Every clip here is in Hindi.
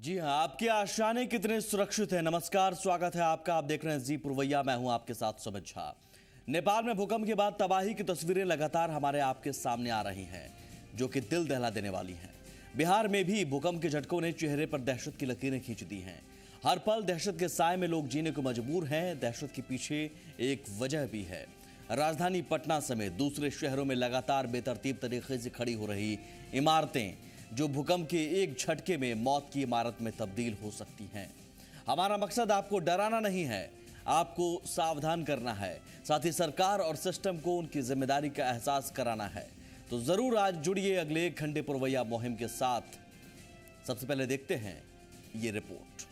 जी हाँ, आपकी आशाएं कितने सुरक्षित है। नमस्कार, स्वागत है आपका। आप देख रहे हैं जी पुरवैया, मैं हूं आपके साथ सुमित झा। नेपाल में भूकंप के बाद तबाही की तस्वीरें लगातार हमारे आपके सामने आ रही हैं, जो कि दिल दहला देने वाली हैं। बिहार में भी भूकंप के झटकों ने चेहरे पर दहशत की लकीरें खींच दी हैं। हर पल दहशत के साए में लोग जीने को मजबूर हैं। दहशत के पीछे एक वजह भी है। राजधानी पटना समेत दूसरे शहरों में लगातार बेतरतीब तरीके से खड़ी हो रही इमारतें, जो भूकंप के एक झटके में मौत की इमारत में तब्दील हो सकती हैं। हमारा मकसद आपको डराना नहीं है, आपको सावधान करना है, साथ ही सरकार और सिस्टम को उनकी जिम्मेदारी का एहसास कराना है। तो जरूर आज जुड़िए अगले 1 घंटे पुरवैया मुहिम के साथ। सबसे पहले देखते हैं ये रिपोर्ट।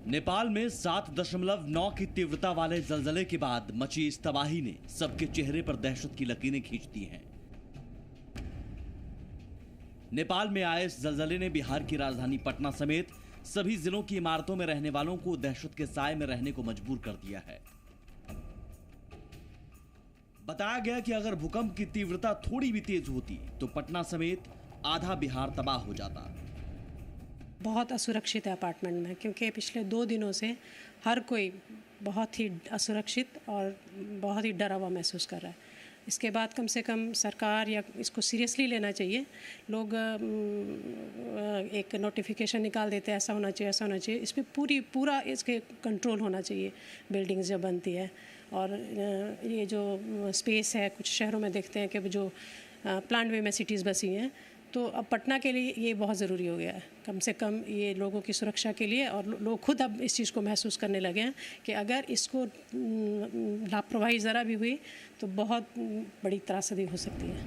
नेपाल में 7.9 की तीव्रता वाले जलजले के बाद मची इस तबाही ने सबके चेहरे पर दहशत की लकीरें खींच दी हैं। नेपाल में आए इस जलजले ने बिहार की राजधानी पटना समेत सभी जिलों की इमारतों में रहने वालों को दहशत के साए में रहने को मजबूर कर दिया है। बताया गया कि अगर भूकंप की तीव्रता थोड़ी भी तेज होती तो पटना समेत आधा बिहार तबाह हो जाता। बहुत असुरक्षित है अपार्टमेंट में, क्योंकि पिछले 2 दिनों से हर कोई बहुत ही असुरक्षित और बहुत ही डरा हुआ महसूस कर रहा है। इसके बाद कम से कम सरकार या इसको सीरियसली लेना चाहिए। लोग एक नोटिफिकेशन निकाल देते हैं, ऐसा होना चाहिए, ऐसा होना चाहिए। इस पर पूरा इसके कंट्रोल होना चाहिए। बिल्डिंग्स जब बनती है और ये जो स्पेस है, कुछ शहरों में देखते हैं कि जो प्लांट वे में सिटीज़ बसी हैं, तो अब पटना के लिए ये बहुत ज़रूरी हो गया है, कम से कम ये लोगों की सुरक्षा के लिए। और लोग खुद अब इस चीज़ को महसूस करने लगे हैं कि अगर इसको लापरवाही ज़रा भी हुई तो बहुत बड़ी त्रासदी हो सकती है।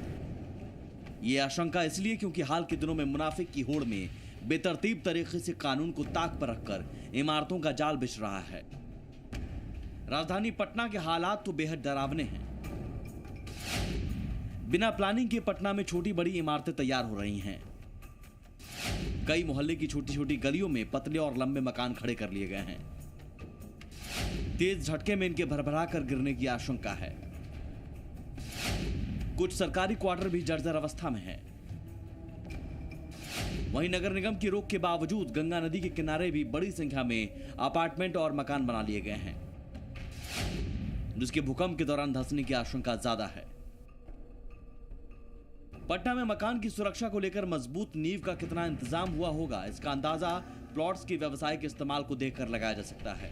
ये आशंका इसलिए क्योंकि हाल के दिनों में मुनाफिक की होड़ में बेतरतीब तरीके से कानून को ताक पर रखकर इमारतों का जाल बिछ रहा है। राजधानी पटना के हालात तो बेहद डरावने हैं। बिना प्लानिंग के पटना में छोटी बड़ी इमारतें तैयार हो रही हैं। कई मोहल्ले की छोटी छोटी गलियों में पतले और लंबे मकान खड़े कर लिए गए हैं। तेज झटके में इनके भरभरा कर गिरने की आशंका है। कुछ सरकारी क्वार्टर भी जर्जर अवस्था में है। वहीं नगर निगम की रोक के बावजूद गंगा नदी के किनारे भी बड़ी संख्या में अपार्टमेंट और मकान बना लिए गए हैं, जिसके भूकंप के दौरान धंसने की आशंका ज्यादा है। पटना में मकान की सुरक्षा को लेकर मजबूत नींव का कितना इंतजाम हुआ होगा, इसका अंदाजा प्लॉट्स के व्यावसायिक इस्तेमाल को देखकर लगाया जा सकता है।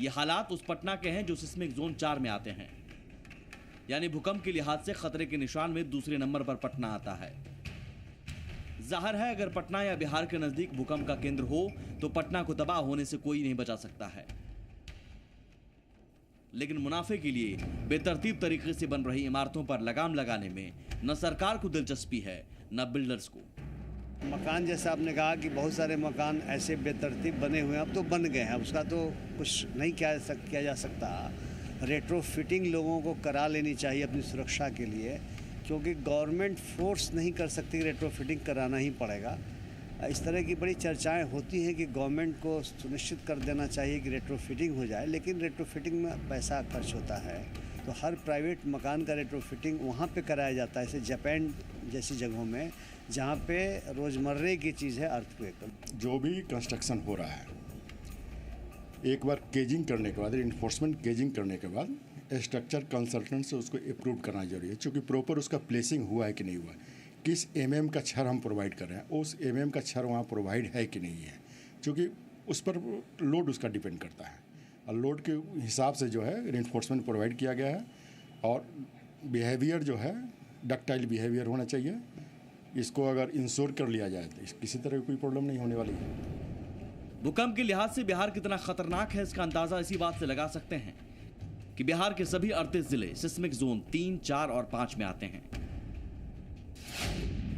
ये हालात उस पटना के हैं जो सिस्मिक जोन 4 में आते हैं, यानी भूकंप के लिहाज से खतरे के निशान में दूसरे नंबर पर पटना आता है। जाहिर है, अगर पटना या बिहार के नजदीक भूकंप का केंद्र हो तो पटना को तबाह होने से कोई नहीं बचा सकता है। लेकिन मुनाफे के लिए बेतरतीब तरीके से बन रही इमारतों पर लगाम लगाने में न सरकार को दिलचस्पी है, न बिल्डर्स को। मकान जैसा आपने कहा कि बहुत सारे मकान ऐसे बेतरतीब बने हुए हैं, अब तो बन गए हैं, उसका तो कुछ नहीं किया जा सकता। रेट्रो फिटिंग लोगों को करा लेनी चाहिए अपनी सुरक्षा के लिए, क्योंकि गवर्नमेंट फोर्स नहीं कर सकती, रेट्रो फिटिंग कराना ही पड़ेगा। इस तरह की बड़ी चर्चाएं होती हैं कि गवर्नमेंट को सुनिश्चित कर देना चाहिए कि रेट्रो फिटिंग हो जाए, लेकिन रेट्रो फिटिंग में पैसा खर्च होता है। तो हर प्राइवेट मकान का रेट्रो फिटिंग वहाँ पे कराया जाता है, जैसे जापान जैसी जगहों में, जहाँ पे रोज़मर्रे की चीज़ है अर्थक्वेक। जो भी कंस्ट्रक्शन हो रहा है, एक बार केजिंग करने के बाद, इन्फोर्समेंट केजिंग करने के बाद स्ट्रक्चर कंसल्टेंट से उसको अप्रूव करना जरूरी है, क्योंकि प्रॉपर उसका प्लेसिंग हुआ है कि नहीं हुआ है, किस एमएम का छड़ हम प्रोवाइड कर रहे हैं, उस एमएम का छड़ वहाँ प्रोवाइड है कि नहीं है, क्योंकि उस पर लोड उसका डिपेंड करता है। और लोड के हिसाब से जो है रिइंफोर्समेंट प्रोवाइड किया गया है। और बिहेवियर जो है डक्टाइल बिहेवियर होना चाहिए। इसको अगर इंश्योर कर लिया जाए तो किसी तरह की कोई प्रॉब्लम नहीं होने वाली है। भूकंप के लिहाज से बिहार कितना खतरनाक है, इसका अंदाजा इसी बात से लगा सकते हैं कि बिहार के सभी 38 जिले सिस्मिक जोन 3, 4 और 5 में आते हैं।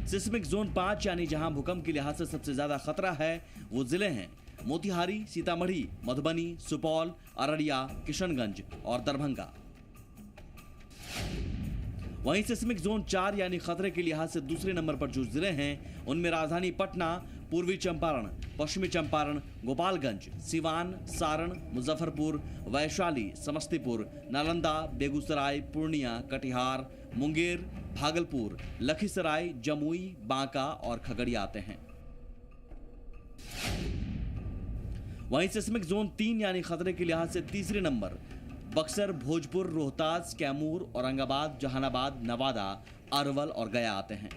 सिस्मिक जोन 5 यानी जहां भूकंप के लिहाज से सबसे ज्यादा खतरा है वो जिले हैं मोतिहारी, सीतामढ़ी, मधुबनी, सुपौल, अररिया, किशनगंज और दरभंगा। वहीं सिस्मिक जोन 4 यानी खतरे के लिहाज से दूसरे नंबर पर जो जिले हैं उनमें राजधानी पटना, पूर्वी चंपारण, पश्चिमी चंपारण, गोपालगंज, सिवान, सारण, मुजफ्फरपुर, वैशाली, समस्तीपुर, नालंदा, बेगूसराय, पूर्णिया, कटिहार, मुंगेर, भागलपुर, लखीसराय, जमुई, बांका और खगड़िया आते हैं। वहीं सिस्मिक जोन 3 यानी खतरे के लिहाज से तीसरे नंबर बक्सर, भोजपुर, रोहतास, कैमूर, औरंगाबाद, जहानाबाद, नवादा, अरवल और गया आते हैं।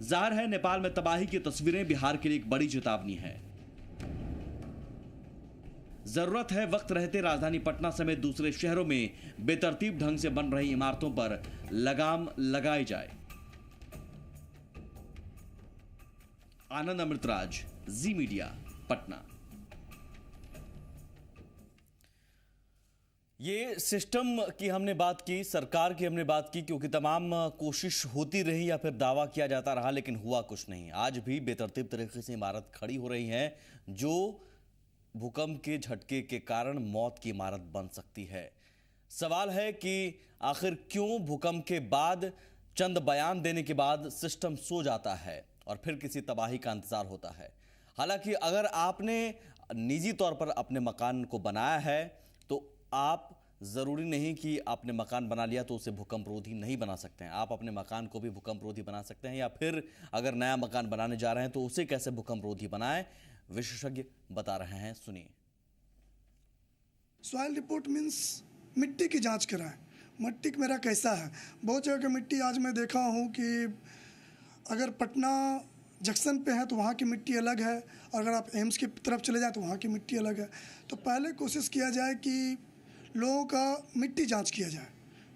जाहिर है नेपाल में तबाही की तस्वीरें बिहार के लिए एक बड़ी चेतावनी है। जरूरत है वक्त रहते राजधानी पटना समेत दूसरे शहरों में बेतरतीब ढंग से बन रही इमारतों पर लगाम लगाई जाए। आनंद अमृतराज, जी मीडिया, पटना। ये सिस्टम की हमने बात की, सरकार की हमने बात की, क्योंकि तमाम कोशिश होती रही या फिर दावा किया जाता रहा लेकिन हुआ कुछ नहीं। आज भी बेतरतीब तरीके से इमारत खड़ी हो रही है जो भूकंप के झटके के कारण मौत की इमारत बन सकती है। सवाल है कि आखिर क्यों भूकंप के बाद चंद बयान देने के बाद सिस्टम सो जाता है और फिर किसी तबाही का इंतजार होता है। हालांकि अगर आपने निजी तौर पर अपने मकान को बनाया है तो आप ज़रूरी नहीं कि आपने मकान बना लिया तो उसे भूकंप रोधी नहीं बना सकते हैं। आप अपने मकान को भी भूकंप रोधी बना सकते हैं, या फिर अगर नया मकान बनाने जा रहे हैं तो उसे कैसे भूकंप रोधी बनाएं, विशेषज्ञ बता रहे हैं, सुनिए। सॉइल रिपोर्ट मीन्स मिट्टी की जांच कराएं, मिट्टी मेरा कैसा है। बहुत जगह की मिट्टी आज मैं देखा हूँ कि अगर पटना जंक्शन पे है तो वहाँ की मिट्टी अलग है, और अगर आप एम्स की तरफ चले जाएँ तो वहाँ की मिट्टी अलग है। तो पहले कोशिश किया जाए कि लोगों का मिट्टी जांच किया जाए,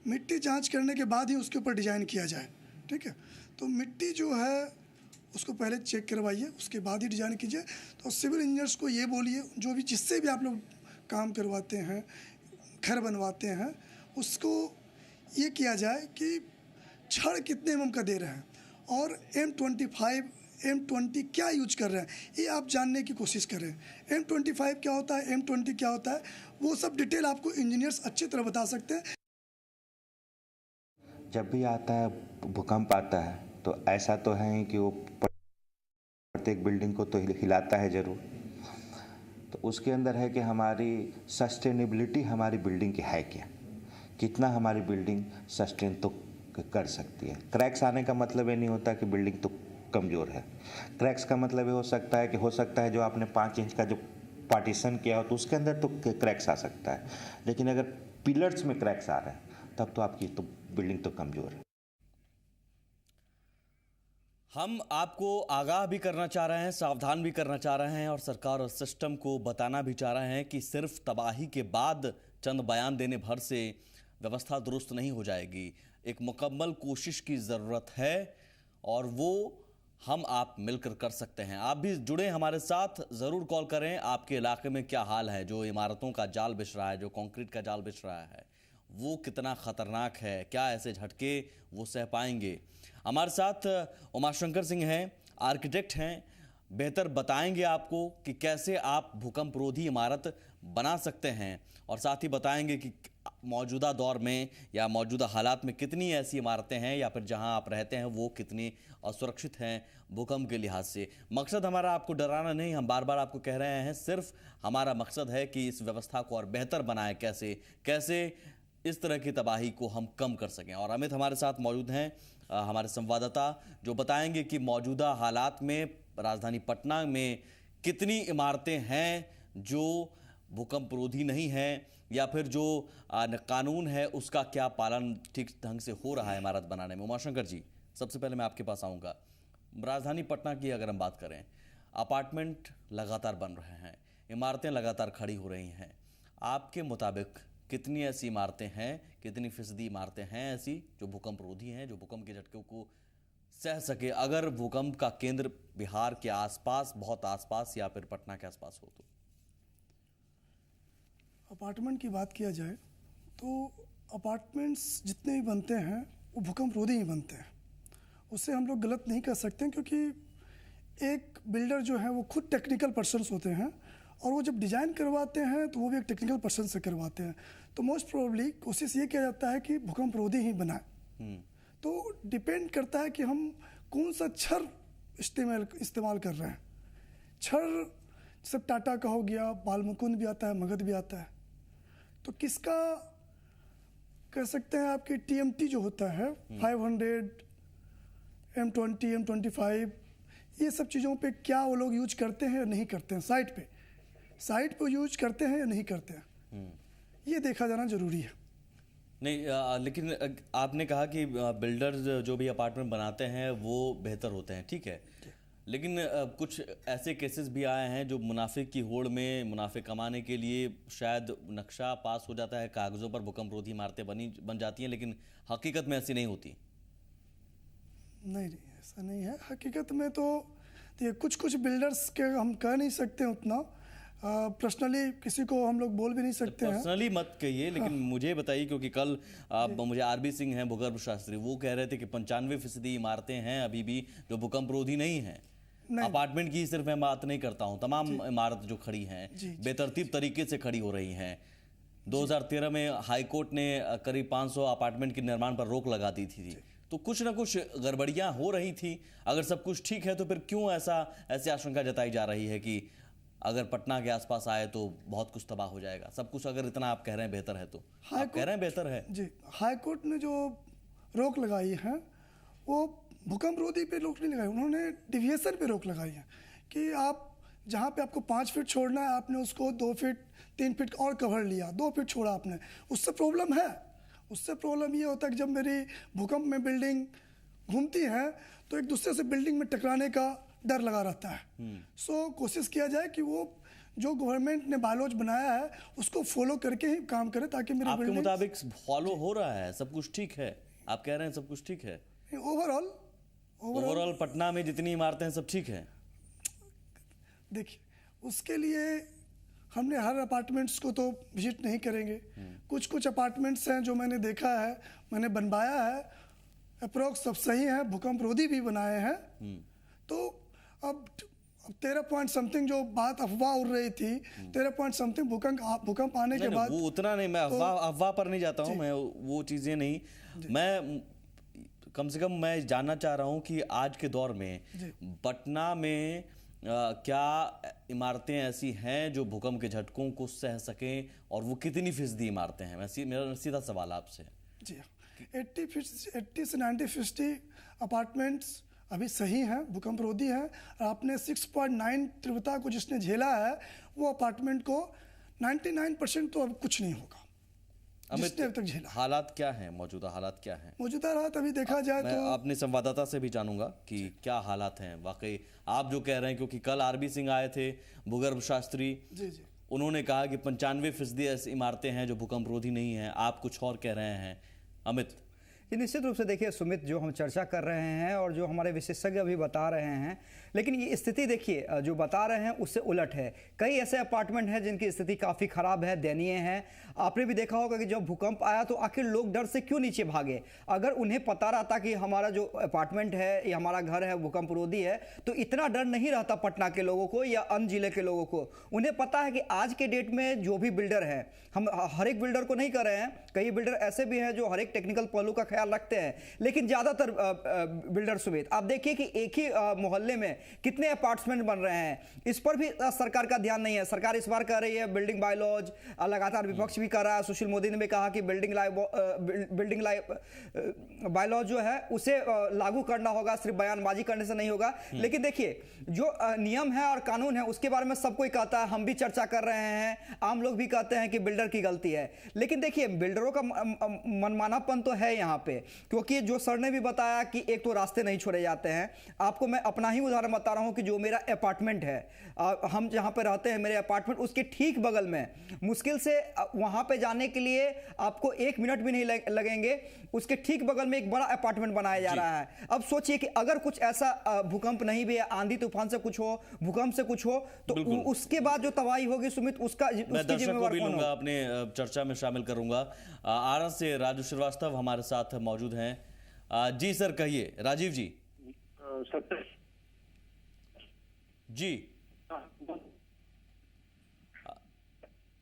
मिट्टी जांच करने के बाद ही उसके ऊपर डिज़ाइन किया जाए, ठीक है। तो मिट्टी जो है उसको पहले चेक करवाइए, उसके बाद ही डिज़ाइन कीजिए। तो सिविल इंजीनियर्स को ये बोलिए, जो भी जिससे भी आप लोग काम करवाते हैं, घर बनवाते हैं, उसको ये किया जाए कि छड़ कितने mm का दे रहे हैं और M25 M20 क्या यूज कर रहे हैं, ये आप जानने की कोशिश करें। M25 क्या होता है, M20 क्या होता है, वो सब डिटेल आपको इंजीनियर्स अच्छी तरह बता सकते हैं। जब भी आता है भूकंप आता है तो ऐसा तो है कि वो प्रत्येक बिल्डिंग को तो हिलाता है ज़रूर। तो उसके अंदर है कि हमारी सस्टेनेबिलिटी हमारी बिल्डिंग की है क्या, कितना हमारी बिल्डिंग सस्टेन तो कर सकती है। क्रैक्स आने का मतलब ये नहीं होता कि बिल्डिंग तो कमज़ोर है। क्रैक्स का मतलब ये हो सकता है जो आपने 5 इंच का जो पार्टीशन किया हो तो उसके अंदर तो क्रैक्स आ सकता है, लेकिन अगर पिलर्स में क्रैक्स आ रहे हैं तब तो आपकी तो बिल्डिंग तो कमज़ोर है। हम आपको आगाह भी करना चाह रहे हैं, सावधान भी करना चाह रहे हैं और सरकार और सिस्टम को बताना भी चाह रहे हैं कि सिर्फ तबाही के बाद चंद बयान देने भर से व्यवस्था दुरुस्त नहीं हो जाएगी। एक मुकम्मल कोशिश की ज़रूरत है और वो हम आप मिलकर कर सकते हैं। आप भी जुड़े हमारे साथ, ज़रूर कॉल करें। आपके इलाके में क्या हाल है? जो इमारतों का जाल बिछ रहा है, जो कंक्रीट का जाल बिछ रहा है, वो कितना ख़तरनाक है? क्या ऐसे झटके वो सह पाएंगे? हमारे साथ उमाशंकर सिंह हैं, आर्किटेक्ट हैं, बेहतर बताएंगे आपको कि कैसे आप भूकंप रोधी इमारत बना सकते हैं और साथ ही बताएंगे कि मौजूदा दौर में या मौजूदा हालात में कितनी ऐसी इमारतें हैं या फिर जहां आप रहते हैं वो कितनी असुरक्षित हैं भूकंप के लिहाज से। मकसद हमारा आपको डराना नहीं, हम बार बार आपको कह रहे हैं, सिर्फ हमारा मकसद है कि इस व्यवस्था को और बेहतर बनाएं, कैसे इस तरह की तबाही को हम कम कर सकें। और अमित हमारे साथ मौजूद हैं, हमारे संवाददाता, जो बताएंगे कि मौजूदा हालात में राजधानी पटना में कितनी इमारतें हैं जो भूकंप रोधी नहीं है, या फिर जो कानून है उसका क्या पालन ठीक ढंग से हो रहा है इमारत बनाने में? उमाशंकर जी, सबसे पहले मैं आपके पास आऊँगा। राजधानी पटना की अगर हम बात करें, अपार्टमेंट लगातार बन रहे हैं, इमारतें लगातार खड़ी हो रही हैं। आपके मुताबिक कितनी ऐसी इमारतें हैं, कितनी फीसदी इमारतें हैं ऐसी जो भूकंप रोधी हैं, जो भूकंप के झटकों को सह सके, अगर भूकंप का केंद्र बिहार के आसपास, बहुत आसपास, या फिर पटना के आसपास हो तो? अपार्टमेंट की बात किया जाए तो अपार्टमेंट्स जितने भी बनते हैं वो भूकंप रोधी ही बनते हैं। उससे हम लोग गलत नहीं कर सकते, क्योंकि एक बिल्डर जो है वो खुद टेक्निकल पर्सन्स होते हैं, और वो जब डिज़ाइन करवाते हैं तो वो भी एक टेक्निकल पर्सन से करवाते हैं। तो मोस्ट प्रोबेबली कोशिश ये किया जाता है कि भूकंप रोधी ही बनाए। तो डिपेंड करता है कि हम कौन सा छड़ इस्तेमाल कर रहे हैं। छड़ सब टाटा का हो गया, बालमुकुंद भी आता है, मगध भी आता है। तो किसका कह सकते हैं, आपकी TMT जो होता है 500, M20, M25, ये सब चीज़ों पे क्या वो लोग यूज करते हैं या नहीं करते हैं, साइट पे यूज करते हैं या नहीं करते हैं, ये देखा जाना जरूरी है। नहीं, लेकिन आपने कहा कि बिल्डर्स जो भी अपार्टमेंट बनाते हैं वो बेहतर होते हैं, ठीक है, लेकिन कुछ ऐसे केसेस भी आए हैं जो मुनाफे की होड़ में, मुनाफे कमाने के लिए शायद नक्शा पास हो जाता है, कागजों पर भूकंप रोधी इमारतें बन जाती हैं, लेकिन हकीकत में ऐसी नहीं होती। नहीं, ऐसा नहीं है हकीकत में। तो ये कुछ बिल्डर्स के हम कह नहीं सकते उतना, पर्सनली किसी को हम लोग बोल भी नहीं सकते हैं। पर्सनली मत कहिए, लेकिन मुझे बताइए, क्योंकि कल मुझे RB सिंह हैं, भूगर्भ शास्त्री, वो कह रहे थे कि 95% इमारतें हैं अभी भी जो भूकंप रोधी नहीं हैं। अपार्टमेंट की सिर्फ मैं बात नहीं करता हूँ, तमाम इमारत जो खड़ी हैं बेतरतीब तरीके से खड़ी हो रही हैं। 2013 में हाईकोर्ट ने करीब 500 अपार्टमेंट के निर्माण पर रोक लगा दी थी। तो कुछ ना कुछ गड़बड़ियां हो रही थी। अगर सब कुछ ठीक है तो फिर क्यों ऐसी आशंका जताई जा रही है कि अगर पटना के आसपास आए तो बहुत कुछ तबाह हो जाएगा? सब कुछ अगर इतना आप कह रहे हैं बेहतर है, तो आप कह रहे हैं बेहतर है जी। हाईकोर्ट ने जो रोक लगाई है वो भूकंप रोधी पे रोक नहीं लगाई, उन्होंने डिविएशन पे रोक लगाई है कि आप जहाँ पे आपको 5 फीट छोड़ना है, आपने उसको 2 फीट 3 फीट और कवर लिया, 2 फीट छोड़ा आपने। उससे प्रॉब्लम है। उससे प्रॉब्लम ये होता है कि जब मेरी भूकंप में बिल्डिंग घूमती है तो एक दूसरे से बिल्डिंग में टकराने का डर लगा रहता है। सो कोशिश किया जाए कि वो जो गवर्नमेंट ने बायलॉज बनाया है उसको फॉलो करके ही काम करे, ताकि मेरी आपके मुताबिक फॉलो हो रहा है, सब कुछ ठीक है? आप कह रहे हैं सब कुछ ठीक है? ओवरऑल पटना में जितनी इमारतें हैं सब ठीक है? देखिए, उसके लिए हमने हर अपार्टमेंट्स को तो विजिट नहीं करेंगे। कुछ अपार्टमेंट्स हैं जो मैंने देखा है, मैंने बनवाया है, अप्रोक्स सब सही है, भूकंप रोधी भी बनाए हैं। तो अब 13 पॉइंट समथिंग जो बात अफवाह उड़ रही थी, 13 पॉइंट समथिंग भूकंप आने के बाद, वो उतना नहीं, मैं अफवाह पर नहीं जाता हूँ, मैं वो चीज़ें नहीं, मैं कम से कम मैं जानना चाह रहा हूँ कि आज के दौर में पटना में क्या इमारतें ऐसी हैं जो भूकंप के झटकों को सह सकें, और वो कितनी फीसदी इमारतें हैं? मेरा सीधा सवाल आपसे। जी, 80 से 90% अपार्टमेंट्स अभी सही हैं, भूकंप रोधी हैं। आपने 6.9 तीव्रता को जिसने झेला है वो अपार्टमेंट को 99% तो अब कुछ नहीं होगा जिसने अब तक झेला। हालात क्या हैं, मौजूदा हालात क्या हैं? मौजूदा हालात अभी देखा जाए तो अपने संवाददाता से भी जानूंगा कि क्या हालात हैं वाकई। आप जो कह रहे हैं, क्योंकि कल RB सिंह आए थे, भूगर्भ शास्त्री, जी, उन्होंने कहा कि 95% ऐसी इमारतें हैं जो भूकंप रोधी नहीं हैं, आप कुछ और कह रहे हैं। अमित? निश्चित रूप से देखिए सुमित, जो हम चर्चा कर रहे हैं और जो हमारे विशेषज्ञ अभी बता रहे हैं, लेकिन ये स्थिति देखिए जो बता रहे हैं उससे उलट है। कई ऐसे अपार्टमेंट हैं जिनकी स्थिति काफ़ी ख़राब है, दयनीय है। आपने भी देखा होगा कि जब भूकंप आया तो आखिर लोग डर से क्यों नीचे भागे। अगर उन्हें पता रहता कि हमारा जो अपार्टमेंट है या हमारा घर है भूकंप रोधी है, तो इतना डर नहीं रहता पटना के लोगों को या अन्य जिले के लोगों को। उन्हें पता है कि आज के डेट में जो भी बिल्डर है, हम हर एक बिल्डर को नहीं कर रहे हैं, कई बिल्डर ऐसे भी हैं जो हर एक टेक्निकल पहलू का ख्याल रखते हैं, लेकिन ज्यादातर बिल्डर सुमित आप देखिए कि एक ही मोहल्ले में कितने अपार्टमेंट बन रहे हैं, इस पर भी सरकार का ध्यान नहीं है। सरकार इस बार कह रही है बिल्डिंग बायलॉज, लगातार विपक्ष भी कर रहा है। सुशील मोदी ने भी कहा कि बिल्डिंग बायलॉज जो है उसे लागू करना होगा, सिर्फ बयानबाजी करने से नहीं होगा। लेकिन देखिए जो नियम है और कानून है उसके बारे में सब कोई कहता है, हम भी चर्चा कर रहे हैं, आम लोग भी कहते हैं कि बिल्डर की गलती है। लेकिन देखिए बिल्डरों का मनमानापन तो है यहाँ पे, क्योंकि जो सर ने भी बताया कि एक तो रास्ते नहीं छोड़े जाते हैं। आपको मैं अपना ही उदाहरण बता रहा हूँ कि जो मेरा अपार्टमेंट है, हम जहाँ पे रहते हैं, मेरे अपार्टमेंट उसके ठीक बगल में, मुश्किल से वहाँ पे जाने के लिए आपको 1 मिनट भी नहीं लगेंगे, उसके ठीक बगल में एक बड़ा अपार्टमेंट बनाया जा रहा है। अब सोचिए कि अगर कुछ ऐसा भूकंप नहीं भी, आंधी तूफान से कुछ हो, भूकंप से कुछ हो, तो उसके बाद जो तबाही होगी सुमित, उसका मैं दर्शक को भी लूंगा, अपने चर्चा में शामिल करूंगा। आरा से राजू श्रीवास्तव हमारे साथ मौजूद हैं। जी सर कहिए, राजीव जी। जी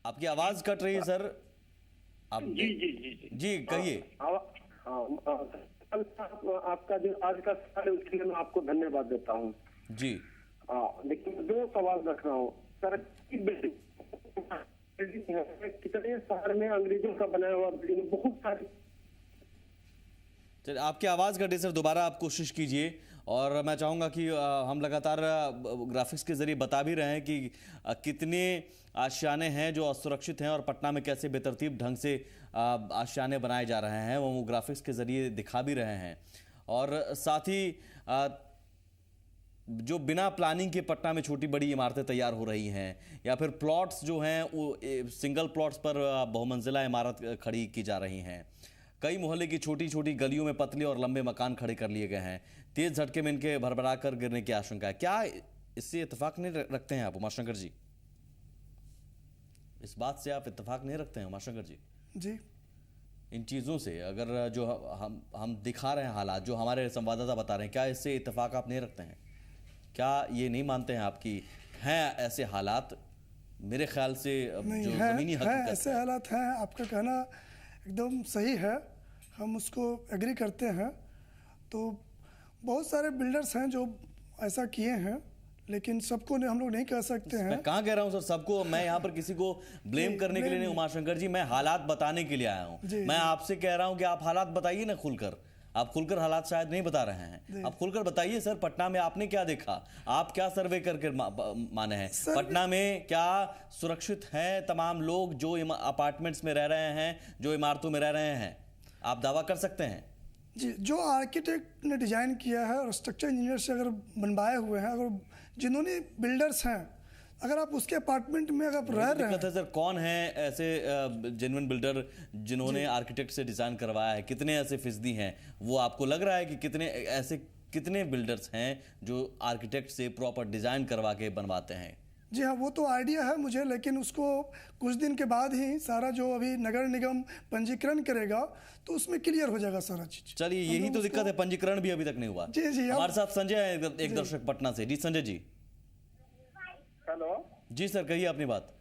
आपकी आवाज कट रही है सर। आप जी कहिए। आपका जो आज का सवाल है उसके लिए मैं आपको धन्यवाद देता हूँ जी। लेकिन 2 सवाल रख रहा हूँ सर। कितने शहर में अंग्रेजों का बनाया हुआ बिल्डिंग बहुत सारी। चलिए आपकी आवाज कटे सर, दोबारा आप कोशिश कीजिए। और मैं चाहूँगा कि हम लगातार ग्राफिक्स के जरिए बता भी रहे हैं कि कितने आशियाने हैं जो असुरक्षित हैं और पटना में कैसे बेतरतीब ढंग से आशियाने बनाए जा रहे हैं, वो ग्राफिक्स के जरिए दिखा भी रहे हैं। और साथ ही जो बिना प्लानिंग के पटना में छोटी बड़ी इमारतें तैयार हो रही हैं, या फिर प्लॉट्स जो हैं वो सिंगल प्लॉट्स पर बहुमंजिला इमारत खड़ी की जा रही हैं। कई मोहल्ले की छोटी छोटी गलियों में पतले और लंबे मकान खड़े कर लिए गए हैं। तेज झटके में इनके भरभरा कर गिरने की आशंका है। क्या इससे इत्तेफाक नहीं रखते हैं आप उमाशंकर जी? इस बात से आप इत्तेफाक नहीं रखते हैं उमाशंकर जी? जी इन चीज़ों से अगर जो हम दिखा रहे हैं हालात, जो हमारे संवाददाता बता रहे हैं, क्या इससे इत्तेफाक आप नहीं रखते हैं? क्या ये नहीं मानते हैं आपकी हैं ऐसे हालात? मेरे ख्याल से जो ज़मीनी हकीकत है, ऐसे हालात हैं। आपका कहना एकदम सही है, हम उसको एग्री करते हैं। तो बहुत सारे बिल्डर्स हैं जो ऐसा किए हैं, लेकिन सबको हम लोग नहीं कह सकते हैं। मैं कहाँ कह रहा हूँ सर सबको, मैं यहाँ पर किसी को ब्लेम करने के लिए नहीं उमाशंकर जी, मैं हालात बताने के लिए आया हूँ। मैं आपसे कह रहा हूँ कि आप हालात बताइए ना खुलकर। आप खुलकर हालात शायद नहीं बता रहे हैं, आप खुलकर बताइए सर। पटना में आपने क्या देखा, आप क्या सर्वे करके माने हैं? पटना में क्या सुरक्षित हैं तमाम लोग जो अपार्टमेंट्स में रह रहे हैं, जो इमारतों में रह रहे हैं? आप दावा कर सकते हैं? जी, जो आर्किटेक्ट ने डिजाइन किया है और स्ट्रक्चर इंजीनियर से अगर बनवाए हुए हैं, अगर जिन्होंने बिल्डर्स हैं, अगर आप उसके अपार्टमेंट में अगर आप रह रहे हैं सर, कौन है ऐसे जेन्युइन बिल्डर जिन्होंने आर्किटेक्ट से डिजाइन करवाया है? कितने ऐसे फिसदी हैं? वो आपको लग रहा है कि कितने बिल्डर्स हैं जो आर्किटेक्ट से प्रॉपर डिजाइन करवा के बनवाते हैं? जी हाँ, वो तो आइडिया है मुझे, लेकिन उसको कुछ दिन के बाद ही सारा जो अभी नगर निगम पंजीकरण करेगा तो उसमें क्लियर हो जाएगा सारा चीज। चलिए यही तो दिक्कत है, पंजीकरण भी अभी तक नहीं हुआ। जी जी। हमारे साथ संजय है, एक दर्शक पटना से। जी संजय जी। हेलो जी सर कहिए अपनी बात।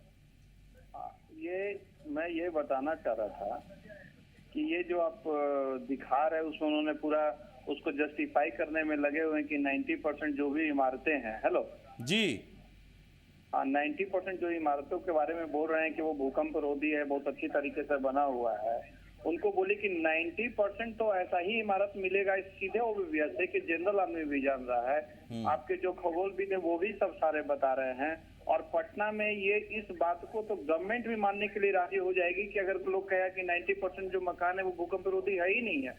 मैं ये बताना चाह रहा था कि ये जो आप दिखा रहे हैं उसमें उन्होंने पूरा उसको जस्टिफाई करने में लगे हुए हैं कि 90% जो भी इमारतें हैं, हेलो जी, हाँ 90% जो इमारतों के बारे में बोल रहे हैं कि वो भूकंप रोधी है, बहुत अच्छी तरीके से बना हुआ है, उनको बोले कि 90% तो ऐसा ही इमारत मिलेगा, सीधे ओबीवीएस है कि जनरल आदमी भी जान रहा है। आपके जो खगोलविद है वो भी सब सारे बता रहे हैं। और पटना में ये इस बात को तो गवर्नमेंट भी मानने के लिए राजी हो जाएगी कि अगर लोग कहे कि 90% जो मकान है वो भूकंप रोधी है ही नहीं है।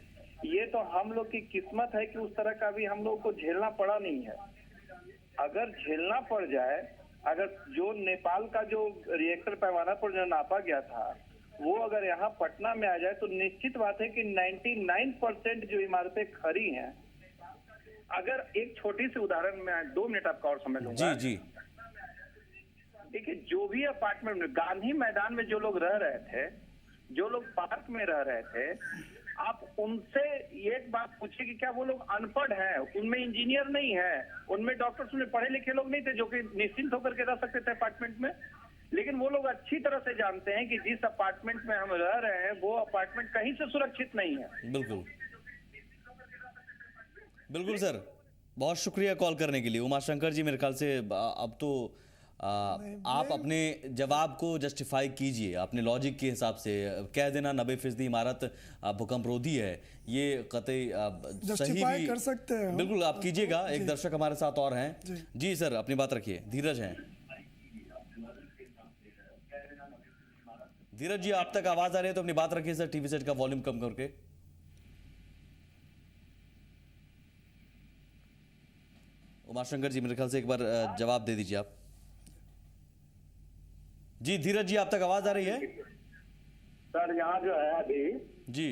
ये तो हम लोग की किस्मत है कि उस तरह का भी हम लोग को झेलना पड़ा नहीं है। अगर झेलना पड़ जाए, अगर जो नेपाल का जो रिएक्टर पैमाना पर जो नापा गया था वो अगर यहाँ पटना में आ जाए तो निश्चित बात है कि 99% जो इमारतें खड़ी हैं। अगर एक छोटी सी उदाहरण में 2 मिनट आपका और समय लूंगा। जी जी। देखिए जो भी अपार्टमेंट में, गांधी मैदान में जो लोग रह रहे थे, जो लोग पार्क में रह रहे थे, आप उनसे एक बात पूछिए कि क्या वो लोग अनपढ़ हैं? उनमें इंजीनियर नहीं है, उनमें डॉक्टर्स में पढ़े लिखे लोग नहीं थे जो कि निश्चिंत होकर के रह सकते थे अपार्टमेंट में। लेकिन वो लोग अच्छी तरह से जानते हैं कि जिस अपार्टमेंट में हम रह रहे हैं वो अपार्टमेंट कहीं से सुरक्षित नहीं है। बिल्कुल। बिल्कुल सर, बहुत शुक्रिया कॉल करने के लिए। उमाशंकर जी, मेरे ख्याल से अब तो आप अपने जवाब को जस्टिफाई कीजिए अपने लॉजिक के हिसाब से। कह देना 90% इमारत भूकंप रोधी है, ये कतई सही जस्टिफाई भी कर सकते हैं। बिल्कुल आप कीजिएगा। एक दर्शक हमारे साथ और हैं। जी सर, अपनी बात रखिए। धीरज हैं। धीरज जी, आप तक आवाज आ रही है तो अपनी बात रखिए सर, टीवी सेट का वॉल्यूम कम करके। उमाशंकर जी, मेरे ख्याल से एक बार जवाब दे दीजिए आप। जी धीरज जी, आप तक आवाज आ रही है? सर यहाँ जो है अभी जी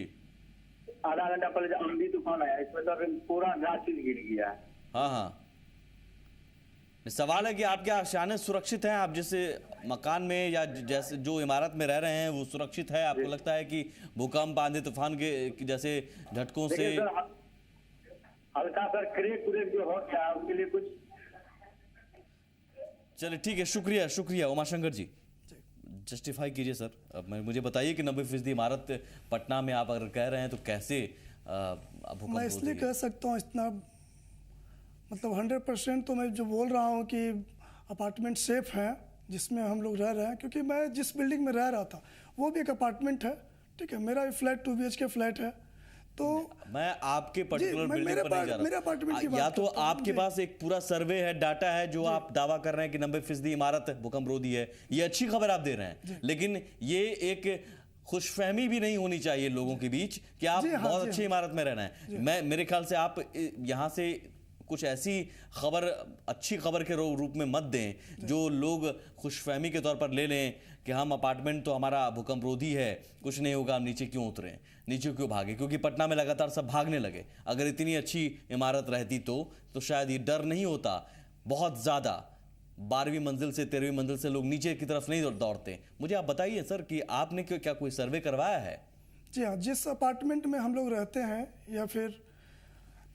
आधा घंटा पहले जो आंधी तूफान आया, इसमें सर पूरा गाछ गिर गया है। हाँ हाँ, सवाल है कि आप क्या आशाएं सुरक्षित हैं? आप जिस मकान में या जैसे जो इमारत में रह रहे हैं वो सुरक्षित है? आपको लगता है कि भूकंप आंधी तूफान के जैसे झटकों से देखिए सर, हल्का सर क्रेक जो हो गया उसके लिए कुछ। चलिए ठीक है, शुक्रिया शुक्रिया। उमाशंकर जी, जस्टिफाई कीजिए सर। अब मुझे बताइए कि 90% इमारत पटना में आप अगर कह रहे हैं तो कैसे भूकंप मैं इसलिए रोधी है? कह सकता हूँ इतना, मतलब 100% तो मैं जो बोल रहा हूँ कि अपार्टमेंट सेफ है जिसमें हम लोग रह रहे हैं, क्योंकि मैं जिस बिल्डिंग में रह रहा था वो भी एक अपार्टमेंट है, ठीक है। मेरा भी फ्लैट 2 BHK फ्लैट है। तो मैं आपके पर्टिकुलर मैं बिल्डिंग पर नहीं जा मेरे अपार्टमेंट की रहा। बात या तो करता हूँ। आपके पास एक पूरा सर्वे है, डाटा है, जो आप दावा कर रहे हैं कि 90% इमारत भूकंप रोधी है, ये अच्छी खबर आप दे रहे हैं, लेकिन ये एक खुशफहमी भी नहीं होनी चाहिए लोगों के बीच कि आप बहुत अच्छी इमारत में रहना है। मैं मेरे ख्याल से आप यहाँ से कुछ ऐसी खबर, अच्छी खबर के रूप में मत दें जो लोग खुशफहमी के तौर पर ले लें कि हम अपार्टमेंट तो हमारा भूकंप रोधी है, कुछ नहीं होगा, हम नीचे क्यों उतरें, नीचे क्यों भागे। क्योंकि पटना में लगातार सब भागने लगे। अगर इतनी अच्छी इमारत रहती तो शायद ये डर नहीं होता बहुत ज़्यादा। 12वीं मंजिल से 13वीं मंजिल से लोग नीचे की तरफ नहीं दौड़ते। मुझे आप बताइए सर कि आपने क्या कोई सर्वे करवाया है? जी हाँ, जिस अपार्टमेंट में हम लोग रहते हैं या फिर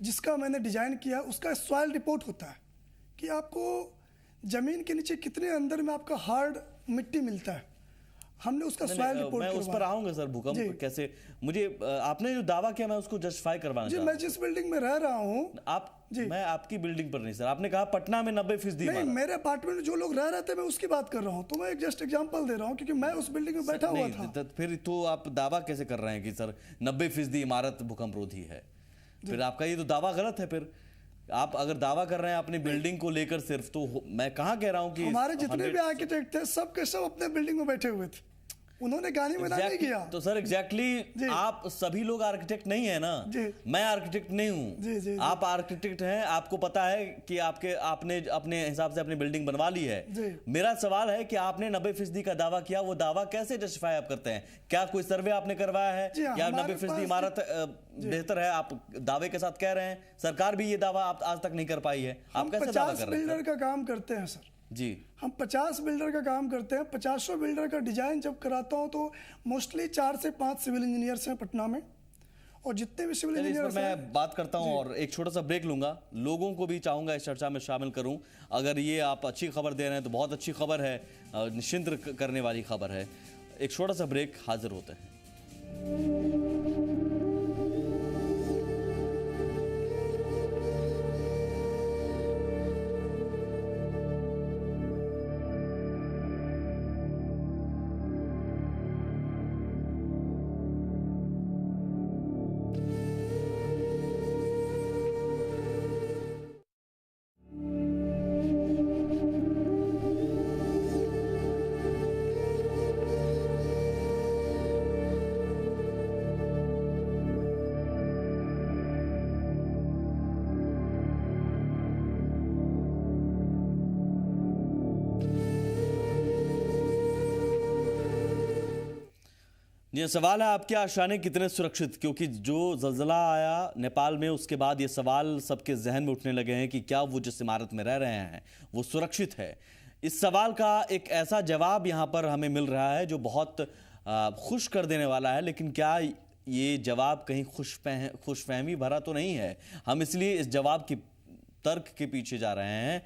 जिसका मैंने डिज़ाइन किया, उसका सॉइल रिपोर्ट होता है कि आपको ज़मीन के नीचे कितने अंदर में आपका हार्ड मिट्टी मिलता है। हमने उसका सॉइल रिपोर्ट मैं उस पर आऊंगा सर। भूकंप कैसे, मुझे आपने जो दावा किया मैं उसको जस्टिफाई करवाना जी। चाहता मैं जिस बिल्डिंग में रह रहा हूँ आप जी, मैं आपकी बिल्डिंग पर नहीं सर। आपने कहा पटना में 90% नहीं, मेरे अपार्टमेंट में जो लोग रह रहे थे मैं उसकी बात कर रहा हूँ। तो मैं एक जस्ट एग्जांपल दे रहा हूँ क्योंकि मैं उस बिल्डिंग में बैठा हुआ था। फिर तो आप दावा कैसे कर रहे हैं कि सर 90% इमारत भूकंप रोधी है? फिर आपका ये तो दावा गलत है। फिर आप अगर दावा कर रहे हैं अपनी बिल्डिंग को लेकर सिर्फ, तो मैं कहाँ कह रहा हूँ कि हमारे जितने भी आर्किटेक्ट थे सब के सब अपने बिल्डिंग में बैठे हुए थे, उन्होंने गानी मैदान नहीं किया। तो सर एग्जैक्टली आप सभी लोग आर्किटेक्ट नहीं है ना? मैं आर्किटेक्ट नहीं हूँ, आप आर्किटेक्ट हैं। आपको पता है कि आपने अपने हिसाब से अपनी बिल्डिंग बनवा ली है। मेरा सवाल है कि आपने 90% का दावा किया, वो दावा कैसे जस्टिफाई आप करते हैं? क्या कोई सर्वे आपने करवाया है या 90% इमारत बेहतर है? आप दावे के साथ कह रहे हैं। सरकार भी ये दावा आप आज तक नहीं कर पाई है, आप कैसे दावा कर रहे हैं? बिल्डर का काम करते हैं सर जी। हम 50 बिल्डर का काम करते हैं। 50 बिल्डर का डिजाइन जब कराता हूं तो मोस्टली 4 से 5 सिविल इंजीनियर्स हैं पटना में, और जितने भी सिविल इंजीनियर्स हैं। मैं बात करता हूं और एक छोटा सा ब्रेक लूंगा। लोगों को भी चाहूंगा इस चर्चा में शामिल करूं। अगर ये आप अच्छी खबर दे रहे हैं तो बहुत अच्छी खबर है, निश्चिंत करने वाली खबर है। एक छोटा सा ब्रेक, हाजिर होते हैं। ये सवाल है आपके आशाएं कितने सुरक्षित? क्योंकि जो जल्जला आया नेपाल में उसके बाद ये सवाल सबके जहन में उठने लगे हैं कि क्या वो जिस इमारत में रह रहे हैं वो सुरक्षित है। इस सवाल का एक ऐसा जवाब यहाँ पर हमें मिल रहा है जो बहुत खुश कर देने वाला है। लेकिन क्या ये जवाब कहीं खुशफहमी भरा तो नहीं है? हम इसलिए इस जवाब की तर्क के पीछे जा रहे हैं।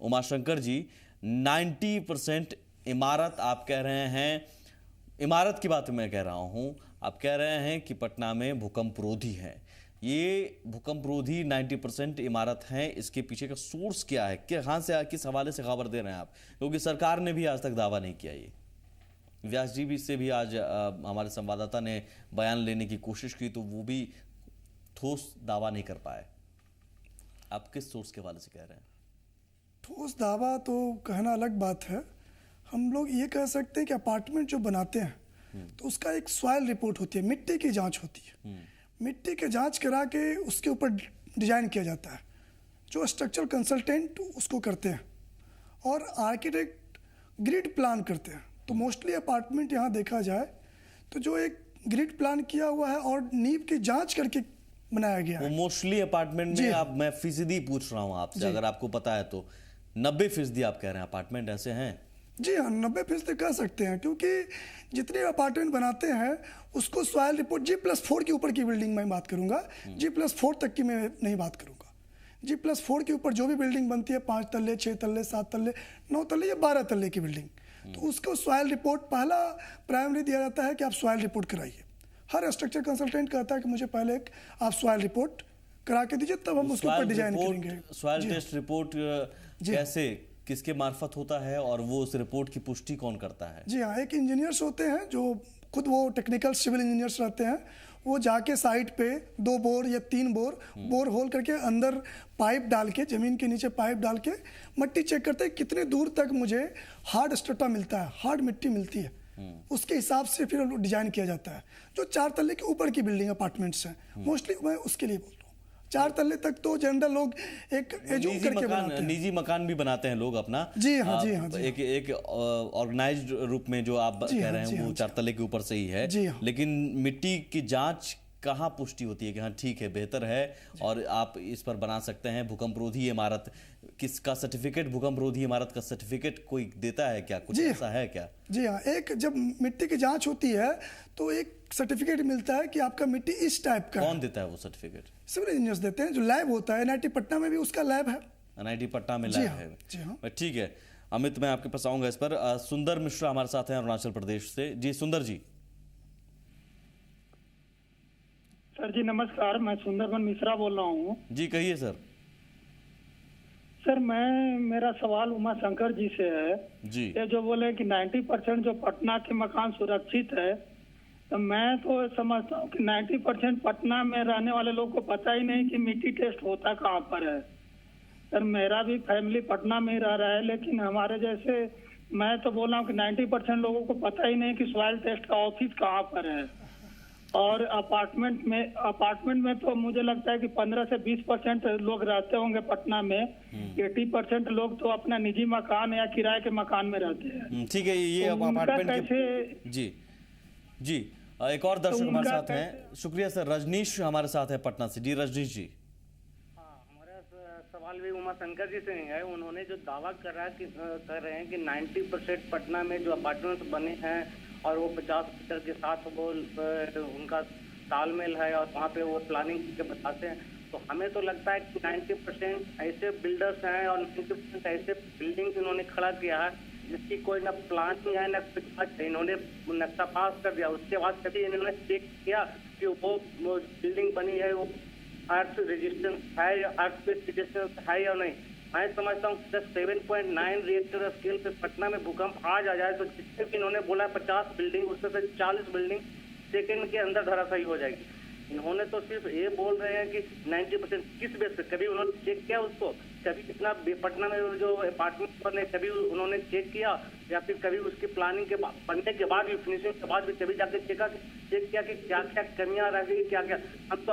उमाशंकर जी, 90% इमारत आप कह रहे हैं, इमारत की बात मैं कह रहा हूं, आप कह रहे हैं कि पटना में भूकंप रोधी है। ये भूकंप रोधी 90% इमारत है, इसके पीछे का सोर्स क्या है, कहाँ से, किस हवाले से खबर दे रहे हैं आप? क्योंकि सरकार ने भी आज तक दावा नहीं किया। ये व्यास जी भी से भी आज हमारे संवाददाता ने बयान लेने की कोशिश की तो वो भी ठोस दावा नहीं कर पाए। आप किस सोर्स के हवाले से कह रहे हैं? ठोस दावा तो कहना अलग बात है। हम लोग ये कह सकते हैं कि अपार्टमेंट जो बनाते हैं तो उसका एक सॉइल रिपोर्ट होती है, मिट्टी की जांच होती है। मिट्टी की जांच करा के उसके ऊपर डिजाइन किया जाता है, जो स्ट्रक्चरल कंसल्टेंट उसको करते हैं और आर्किटेक्ट ग्रिड प्लान करते हैं। तो मोस्टली अपार्टमेंट यहाँ देखा जाए तो जो एक ग्रिड प्लान किया हुआ है और नींव की जांच करके बनाया गया है। मोस्टली अपार्टमेंट में आप, मैं फीसदी पूछ रहा हूँ आपसे, अगर आपको पता है तो 90% आप कह रहे हैं अपार्टमेंट ऐसे हैं? जी हाँ, 90% कह सकते हैं, क्योंकि जितने अपार्टमेंट बनाते हैं उसको सॉइल रिपोर्ट G+4 के ऊपर की बिल्डिंग में बात करूंगा, G+4 तक की मैं नहीं बात करूंगा। G+4 के ऊपर जो भी बिल्डिंग बनती है, 5 तल्ले, 6 तल्ले, 7 तल्ले, 9 तल्ले या 12 तल्ले की बिल्डिंग, तो उसको सॉइल रिपोर्ट पहला प्राइमरी दिया जाता है कि आप सॉइल रिपोर्ट कराइए। हर स्ट्रक्चर कंसल्टेंट कहता है कि मुझे पहले एक आप सॉइल रिपोर्ट करा के दीजिए, तब हम उसके ऊपर डिजाइन करेंगे। सॉइल टेस्ट रिपोर्ट कैसे, किसके मार्फत होता है और वो उस रिपोर्ट की पुष्टि कौन करता है? जी हाँ, एक इंजीनियर्स होते हैं जो खुद वो टेक्निकल सिविल इंजीनियर्स रहते हैं। वो जाके साइट पे 2 बोर या 3 बोर होल करके अंदर पाइप डाल के, जमीन के नीचे पाइप डाल के मट्टी चेक करते हैं कितने दूर तक मुझे हार्ड स्ट्रटा मिलता है, हार्ड मिट्टी मिलती है। उसके हिसाब से फिर डिजाइन किया जाता है। जो 4 तल्ले के ऊपर की बिल्डिंग अपार्टमेंट्स हैं, मोस्टली मैं उसके लिए बोलता हूँ। 4 तल्ले तक तो जनरल लोग एक एज्यूम करके बनाते हैं। निजी मकान भी बनाते हैं लोग अपना। जी हाँ, जी हाँ, जी एक ऑर्गेनाइज्ड रूप में जो आप कह रहे हैं वो 4 तल्ले के ऊपर से ही है। लेकिन मिट्टी की जांच कहाँ पुष्टि होती है कि हाँ ठीक है, बेहतर है और आप इस पर बना सकते हैं भूकंप रोधी इमारत? किसका सर्टिफिकेट, भूकंप रोधी इमारत का सर्टिफिकेट कोई देता है क्या, कुछ ऐसा है क्या? जी हाँ, एक जब मिट्टी की जांच होती है तो एक सर्टिफिकेट मिलता है कि आपका मिट्टी इस टाइप का। कौन देता है वो सर्टिफिकेट? सिविल इंजीनियर्स देते हैं। जो लैब होता है, NIT पटना में भी उसका लैब है। NIT पटना में लैब है। जी हाँ, ठीक है अमित, मैं आपके पास आऊंगा इस पर। सुंदर मिश्रा हमारे साथ हैं अरुणाचल प्रदेश से। जी सुंदर जी। सर जी नमस्कार, मैं सुंदरबन मिश्रा बोल रहा हूँ। जी कहिए सर। सर मेरा सवाल उमा शंकर जी से है। जी। ये जो बोले कि 90% जो पटना के मकान सुरक्षित है, तो मैं तो समझता हूँ कि 90% पटना में रहने वाले लोग को पता ही नहीं कि मिट्टी टेस्ट होता कहाँ पर है। सर मेरा भी फैमिली पटना में ही रह रहा है, लेकिन हमारे जैसे मैं तो बोल रहा हूँ कि 90% लोगों को पता ही नहीं कि सॉइल टेस्ट का ऑफिस कहाँ पर है। और अपार्टमेंट में तो मुझे लगता है कि 15 से 20% लोग रहते होंगे पटना में। 80% लोग तो अपना निजी मकान या किराए के मकान में रहते हैं। ठीक है, ये तो अपार्टमेंट कैसे? जी एक और दर्शक हमारे साथ हैं। शुक्रिया सर। रजनीश हमारे साथ है पटना से। जी रजनीश जी। हमारा सवाल भी उमा शंकर जी से है। उन्होंने जो दावा कर रहे हैं कि 90% पटना में जो अपार्टमेंट बने हैं और वो 50 मीटर के साथ वो उनका तालमेल है और वहाँ पे वो प्लानिंग करके बताते हैं, तो हमें तो लगता है कि 90% ऐसे बिल्डर्स हैं और 90% ऐसे बिल्डिंग इन्होंने खड़ा किया है जिसकी कोई न प्लानिंग है न कुछ। इन्होंने नक्शा पास कर दिया, उसके बाद कभी इन्होंने चेक किया कि वो बिल्डिंग बनी है वो अर्थ रेजिस्टेंस है या अर्थ बेस्ड रेजिस्टेंस है या नहीं। मैं समझता हूँ 7.9 रिएक्टर स्केल पे पटना में भूकंप आज आ जाए तो जितने भी इन्होंने बोला 50 बिल्डिंग, उसमें से 40 बिल्डिंग सेकेंड के अंदर धराशायी हो जाएगी। इन्होंने तो सिर्फ ये बोल रहे हैं कि 90% किस बेस पे? कभी उन्होंने चेक किया उसको? कभी कितना पटना में जो अपार्टमेंट बने कभी उन्होंने चेक किया या फिर कभी उसकी प्लानिंग के बनने के बाद भी, फिनिशिंग के बाद भी कभी जाके चेक किया कि क्या क्या कमियां रह गई, क्या क्या? हम तो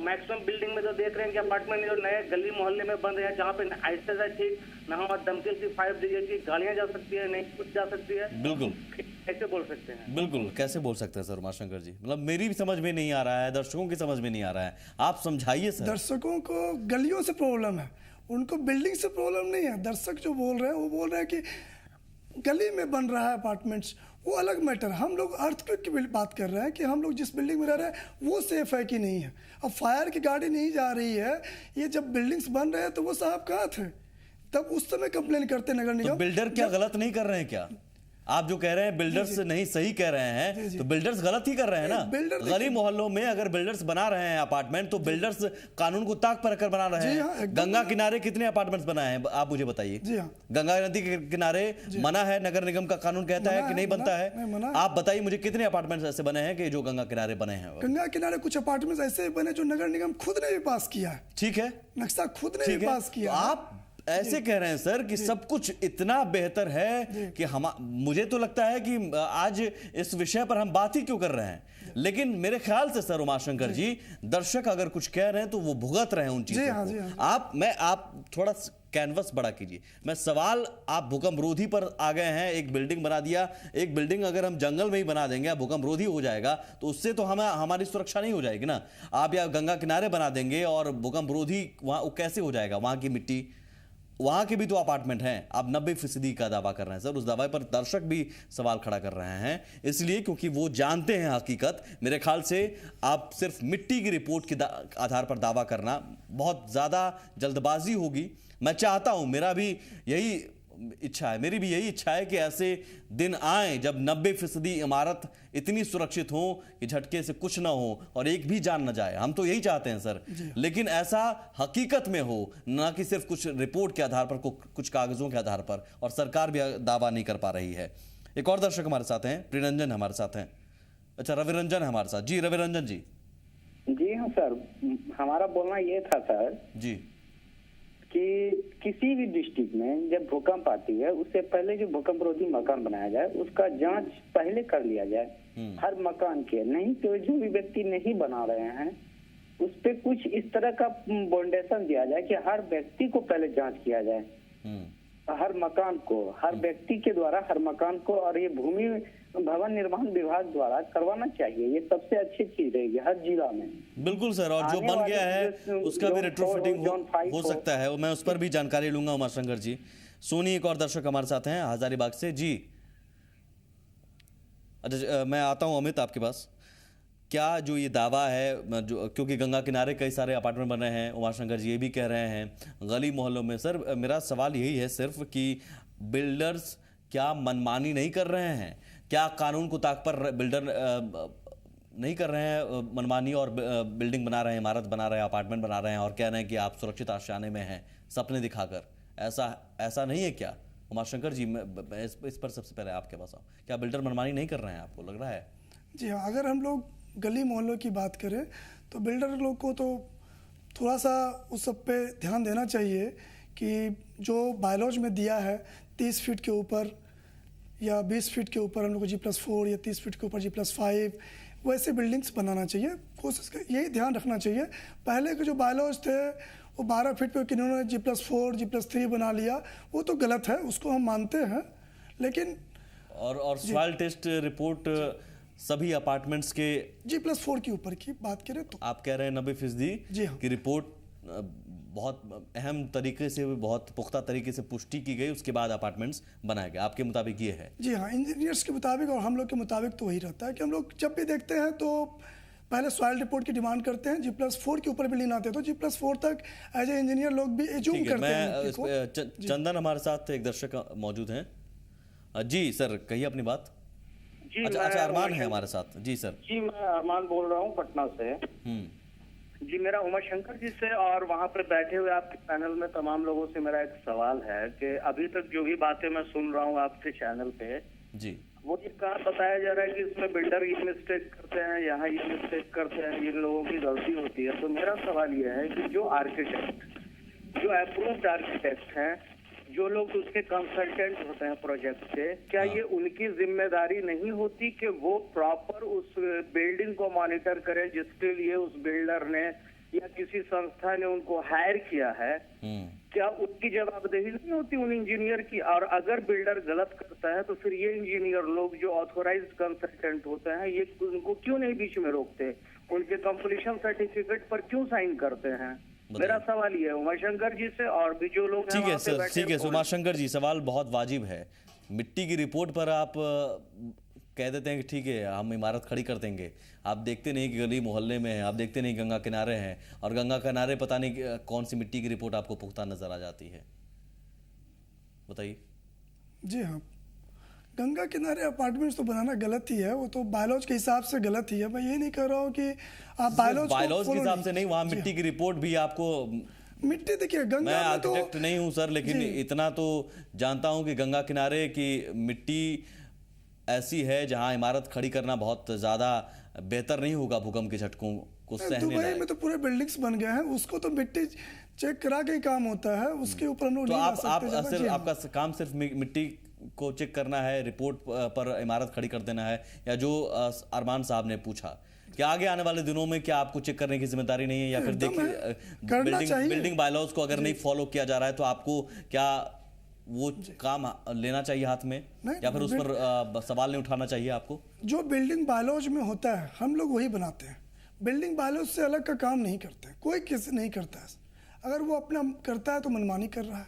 मैक्सिमम बिल्डिंग में जो देख रहे हैं कि अपार्टमेंट जो नए गली मोहल्ले में बन रहे हैं जहाँ पे ऐसे है ठीक न वहाँ दमकल की 5 की गाड़ियाँ जा सकती है, नहीं कुछ जा सकती है। बिल्कुल कैसे बोल सकते हैं? बिल्कुल कैसे बोल सकते हैं सर उमाशंकर जी? मतलब मेरी भी समझ में नहीं आ रहा है, दर्शकों की समझ में नहीं आ रहा है, आप समझाइए सर। दर्शकों को गलियों से प्रॉब्लम है, उनको बिल्डिंग से प्रॉब्लम नहीं है। दर्शक जो बोल रहे हैं वो बोल रहे हैं कि गली में बन रहा है अपार्टमेंट्स, वो अलग मैटर। हम लोग अर्थक्वेक की बात कर रहे हैं कि हम लोग जिस बिल्डिंग में रह रहे हैं वो सेफ है कि नहीं है। अब फायर की गाड़ी नहीं जा रही है, ये जब बिल्डिंग्स बन रहे हैं तो वो साहब कहाँ थे? तब उस समय कंप्लेन करते नगर निगम। तो बिल्डर क्या गलत नहीं कर रहे हैं क्या? आप जो कह रहे हैं बिल्डर्स नहीं सही कह रहे हैं, तो बिल्डर्स गलत ही कर रहे हैं ना। गली मोहल्लों में अगर बिल्डर्स बना रहे हैं अपार्टमेंट, तो बिल्डर्स कानून को ताक पर रखकर बना रहे हैं। गंगा किनारे कितने अपार्टमेंट्स बनाए हैं आप मुझे बताइए। गंगा नदी के किनारे मना है, नगर निगम का कानून कहता है कि नहीं बनता है। आप बताइए मुझे कितने अपार्टमेंट्स ऐसे बने हैं कि जो गंगा किनारे बने हैं? गंगा किनारे कुछ अपार्टमेंट्स ऐसे बने जो नगर निगम खुद ने भी पास किया है। ठीक है, नक्शा खुद ने भी पास किया। आप ऐसे कह रहे हैं सर कि सब कुछ इतना बेहतर है कि हम, मुझे तो लगता है कि आज इस विषय पर हम बात ही क्यों कर रहे हैं। लेकिन मेरे ख्याल से सर उमाशंकर जी, दर्शक अगर कुछ कह रहे हैं तो वो भुगत रहे हैं उन चीजों को। आप थोड़ा कैनवस बड़ा कीजिए। मैं सवाल, आप भूकंप रोधी पर आ गए हैं, एक बिल्डिंग बना दिया। एक बिल्डिंग अगर हम जंगल में ही बना देंगे, भूकंप रोधी हो जाएगा, तो उससे तो हमारी सुरक्षा नहीं हो जाएगी ना। आप या गंगा किनारे बना देंगे और भूकंप रोधी वहां कैसे हो जाएगा? वहां की मिट्टी, वहां के भी तो अपार्टमेंट हैं। आप 90% का दावा कर रहे हैं सर, उस दावे पर दर्शक भी सवाल खड़ा कर रहे हैं, इसलिए क्योंकि वो जानते हैं हकीकत। मेरे ख्याल से आप सिर्फ मिट्टी की रिपोर्ट के आधार पर दावा करना बहुत ज्यादा जल्दबाजी होगी। मैं चाहता हूं, मेरा भी यही इच्छा है, मेरी भी यही इच्छा है कि ऐसे दिन आए जब 90% इमारत इतनी सुरक्षित हो कि झटके से कुछ ना हो और एक भी जान न जाए। हम तो यही चाहते हैं सर, लेकिन ऐसा हकीकत में हो, ना कि सिर्फ कुछ रिपोर्ट के आधार पर, कुछ कागजों के आधार पर। और सरकार भी दावा नहीं कर पा रही है। एक और दर्शक हमारे साथ हैं, प्रियरंजन हमारे साथ हैं। अच्छा, रविरंजन हमारे साथ। जी रविरंजन जी। जी हाँ सर, हमारा बोलना ये था सर जी कि किसी भी डिस्ट्रिक्ट में जब भूकंप आती है, उससे पहले जो भूकंप रोधी मकान बनाया जाए उसका जांच पहले कर लिया जाए हर मकान के। नहीं तो जो भी व्यक्ति नहीं बना रहे हैं उस पे कुछ इस तरह का बाउंडेशन दिया जाए कि हर व्यक्ति को पहले जांच किया जाए, हर मकान को, हर व्यक्ति के द्वारा हर मकान को। और ये भूमि भवन निर्माण विभाग द्वारा करवाना चाहिए। ये सबसे अच्छी चीज रहेगी हर जिला में। बिल्कुल सर, और जो बन गया है उसका भी रेट्रोफिटिंग हो सकता है, मैं उस पर भी जानकारी लूंगा उमाशंकर जी। सोनी एक और दर्शक हमारे साथ हैं हजारीबाग से। जी अच्छा, मैं आता हूं अमित आपके पास। क्या जो ये दावा है, जो क्योंकि गंगा किनारे कई सारे अपार्टमेंट बन रहे हैं, उमाशंकर जी ये भी कह रहे हैं गली मोहल्लों में। सर मेरा सवाल यही है सिर्फ कि बिल्डर्स क्या मनमानी नहीं कर रहे हैं? क्या कानून को ताक पर बिल्डर नहीं कर रहे हैं मनमानी और बिल्डिंग बना रहे हैं, इमारत बना रहे हैं, अपार्टमेंट बना रहे हैं और कह रहे हैं कि आप सुरक्षित आशियाने में हैं, सपने दिखाकर? ऐसा नहीं है क्या उमाशंकर जी? मैं इस पर सबसे पहले आपके पास आऊँ। क्या बिल्डर मनमानी नहीं कर रहे हैं, आपको लग रहा है? जी हाँ, अगर हम लोग गली मोहल्लों की बात करें तो बिल्डर लोग को तो थोड़ा सा उस सब पे ध्यान देना चाहिए कि जो बायलॉज में दिया है 30 फीट के ऊपर या 20 फीट के ऊपर हम लोग को G+4 या 30 फीट के ऊपर G+5 वैसे बिल्डिंग्स बनाना चाहिए। कोशिश यही ध्यान रखना चाहिए। पहले के जो बायलॉज थे वो 12 फीट पे किन्होंने G+4 G+3 बना लिया, वो तो गलत है, उसको हम मानते हैं। लेकिन और सॉइल टेस्ट रिपोर्ट सभी अपार्टमेंट्स के G+4 के ऊपर की बात करें तो आप कह रहे हैं 90% की रिपोर्ट बहुत अहम तरीके से, बहुत पुख्ता तरीके से पुष्टि की गई, उसके बाद अपार्टमेंट्स बनाए गए। आपके मुताबिक ये है? जी हाँ, इंजीनियर्स के मुताबिक और हम लोग के मुताबिक तो वही रहता है कि हम लोग जब भी देखते हैं तो पहले सॉइल रिपोर्ट की डिमांड करते हैं। G+4 के ऊपर बिल्डिंग आते हैं तो G+4 तक एज ए इंजीनियर लोग भी एज्यूम करते हैं। चंदन हमारे साथ एक दर्शक मौजूद हैं। जी सर, कहिए अपनी बात। अच्छा, अरमान है हमारे साथ। जी सर। जी मैं अरमान बोल रहा हूँ पटना से। जी मेरा उमाशंकर जी से और वहाँ पर बैठे हुए आपके पैनल में तमाम लोगों से मेरा एक सवाल है कि अभी तक जो भी बातें मैं सुन रहा हूँ आपके चैनल पे, जी वो ये कहा बताया जा रहा है कि इसमें बिल्डर ये मिस्टेक करते हैं, यहाँ ये मिस्टेक करते हैं, ये लोगों की गलती होती है। तो मेरा सवाल ये है कि जो आर्किटेक्ट, जो अप्रूव्ड आर्किटेक्ट हैं, जो लोग उसके कंसल्टेंट होते हैं प्रोजेक्ट से, क्या ये उनकी जिम्मेदारी नहीं होती कि वो प्रॉपर उस बिल्डिंग को मॉनिटर करें जिसके लिए उस बिल्डर ने या किसी संस्था ने उनको हायर किया है? क्या उसकी जवाबदेही नहीं होती उन इंजीनियर की? और अगर बिल्डर गलत करता है तो फिर ये इंजीनियर लोग जो ऑथोराइज्ड कंसल्टेंट होते हैं, ये उनको क्यों नहीं बीच में रोकते? उनके कंप्लीशन सर्टिफिकेट पर क्यों साइन करते हैं? मेरा सवाल ये है उमाशंकर जी से और भी जो लोग ठीक है सर, ठीक है उमाशंकर जी, सवाल बहुत वाजिब है। मिट्टी की रिपोर्ट पर आप कह देते हैं कि ठीक है हम इमारत खड़ी कर देंगे, आप देखते नहीं कि गली मोहल्ले में है, आप देखते नहीं गंगा किनारे हैं, और गंगा किनारे पता नहीं कौन सी मिट्टी की रिपोर्ट आपको पुख्ता नजर आ जाती है। बताइए। जी हाँ, गंगा किनारे अपार्टमेंट्स तो बनाना गलत ही है, वो तो बायोलॉज के हिसाब से गलत ही है। मैं ये नहीं कह रहा हूँ कि आप बायोलॉज के हिसाब से नहीं, वहाँ मिट्टी की रिपोर्ट भी आपको मिट्टी देखिए गंगा मैं आर्किटेक्ट नहीं हूं सर, लेकिन इतना तो जानता हूं कि गंगा किनारे की मिट्टी ऐसी है जहां इमारत खड़ी करना बहुत ज्यादा बेहतर नहीं होगा भूकंप के झटकों को सहने दुबई लायक। में तो पूरे बिल्डिंग्स बन गए हैं, उसको तो मिट्टी चेक करा के ही काम होता है, उसके ऊपर हम लोग तो नहीं आप ला सकते सिर्फ आपका काम सिर्फ मिट्टी को चेक करना है, रिपोर्ट पर इमारत खड़ी कर देना है, या जो अरमान साहब ने पूछा क्या आगे आने वाले दिनों में क्या आपको चेक करने की जिम्मेदारी नहीं है, या फिर देखिए बिल्डिंग बायलॉज को अगर नहीं फॉलो किया जा रहा है तो आपको क्या वो काम लेना चाहिए हाथ में, या फिर उस पर सवाल नहीं उठाना चाहिए आपको? जो बिल्डिंग बायलॉज में होता है हम लोग वही बनाते हैं, बिल्डिंग बायलॉज से अलग का काम नहीं करते, कोई किसी नहीं करता है। अगर वो अपना करता है तो मनमानी कर रहा है,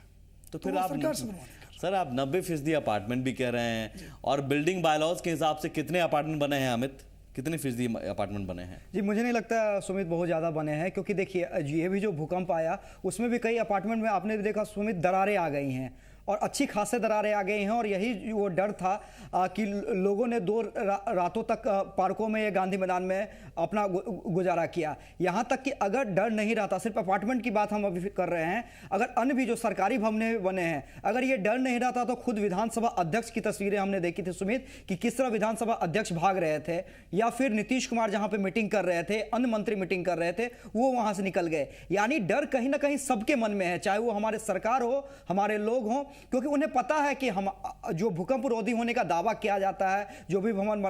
तो फिर आप सरकार से मनमानी कर। सर आप 90% अपार्टमेंट भी कह रहे हैं, और बिल्डिंग बायलॉज के हिसाब से कितने अपार्टमेंट बने हैं अमित, कितने फीसदी अपार्टमेंट बने हैं? जी मुझे नहीं लगता सुमित बहुत ज़्यादा बने हैं, क्योंकि देखिए ये भी जो भूकंप आया उसमें भी कई अपार्टमेंट में आपने भी देखा सुमित दरारें आ गई हैं, और अच्छी खासे दरारें आ गई हैं, और यही वो डर था कि लोगों ने 2 रातों तक पार्कों में या गांधी मैदान में अपना गुजारा किया। यहाँ तक कि अगर डर नहीं रहता, सिर्फ अपार्टमेंट की बात हम अभी कर रहे हैं, अगर अन्य भी जो सरकारी भवन बने हैं, अगर ये डर नहीं रहता तो खुद विधानसभा अध्यक्ष की तस्वीरें हमने देखी थी सुमित, कि किस तरह विधानसभा अध्यक्ष भाग रहे थे, या फिर नीतीश कुमार जहाँ पे मीटिंग कर रहे थे, अन्य मंत्री मीटिंग कर रहे थे, वो वहाँ से निकल गए। यानी डर कहीं ना कहीं सबके मन में है, चाहे वो हमारे सरकार हो, हमारे लोग हों, क्योंकि उन्हें पता है कि हम जो भूकंप रोधी होने का दावा किया जाता है, जो भी भवन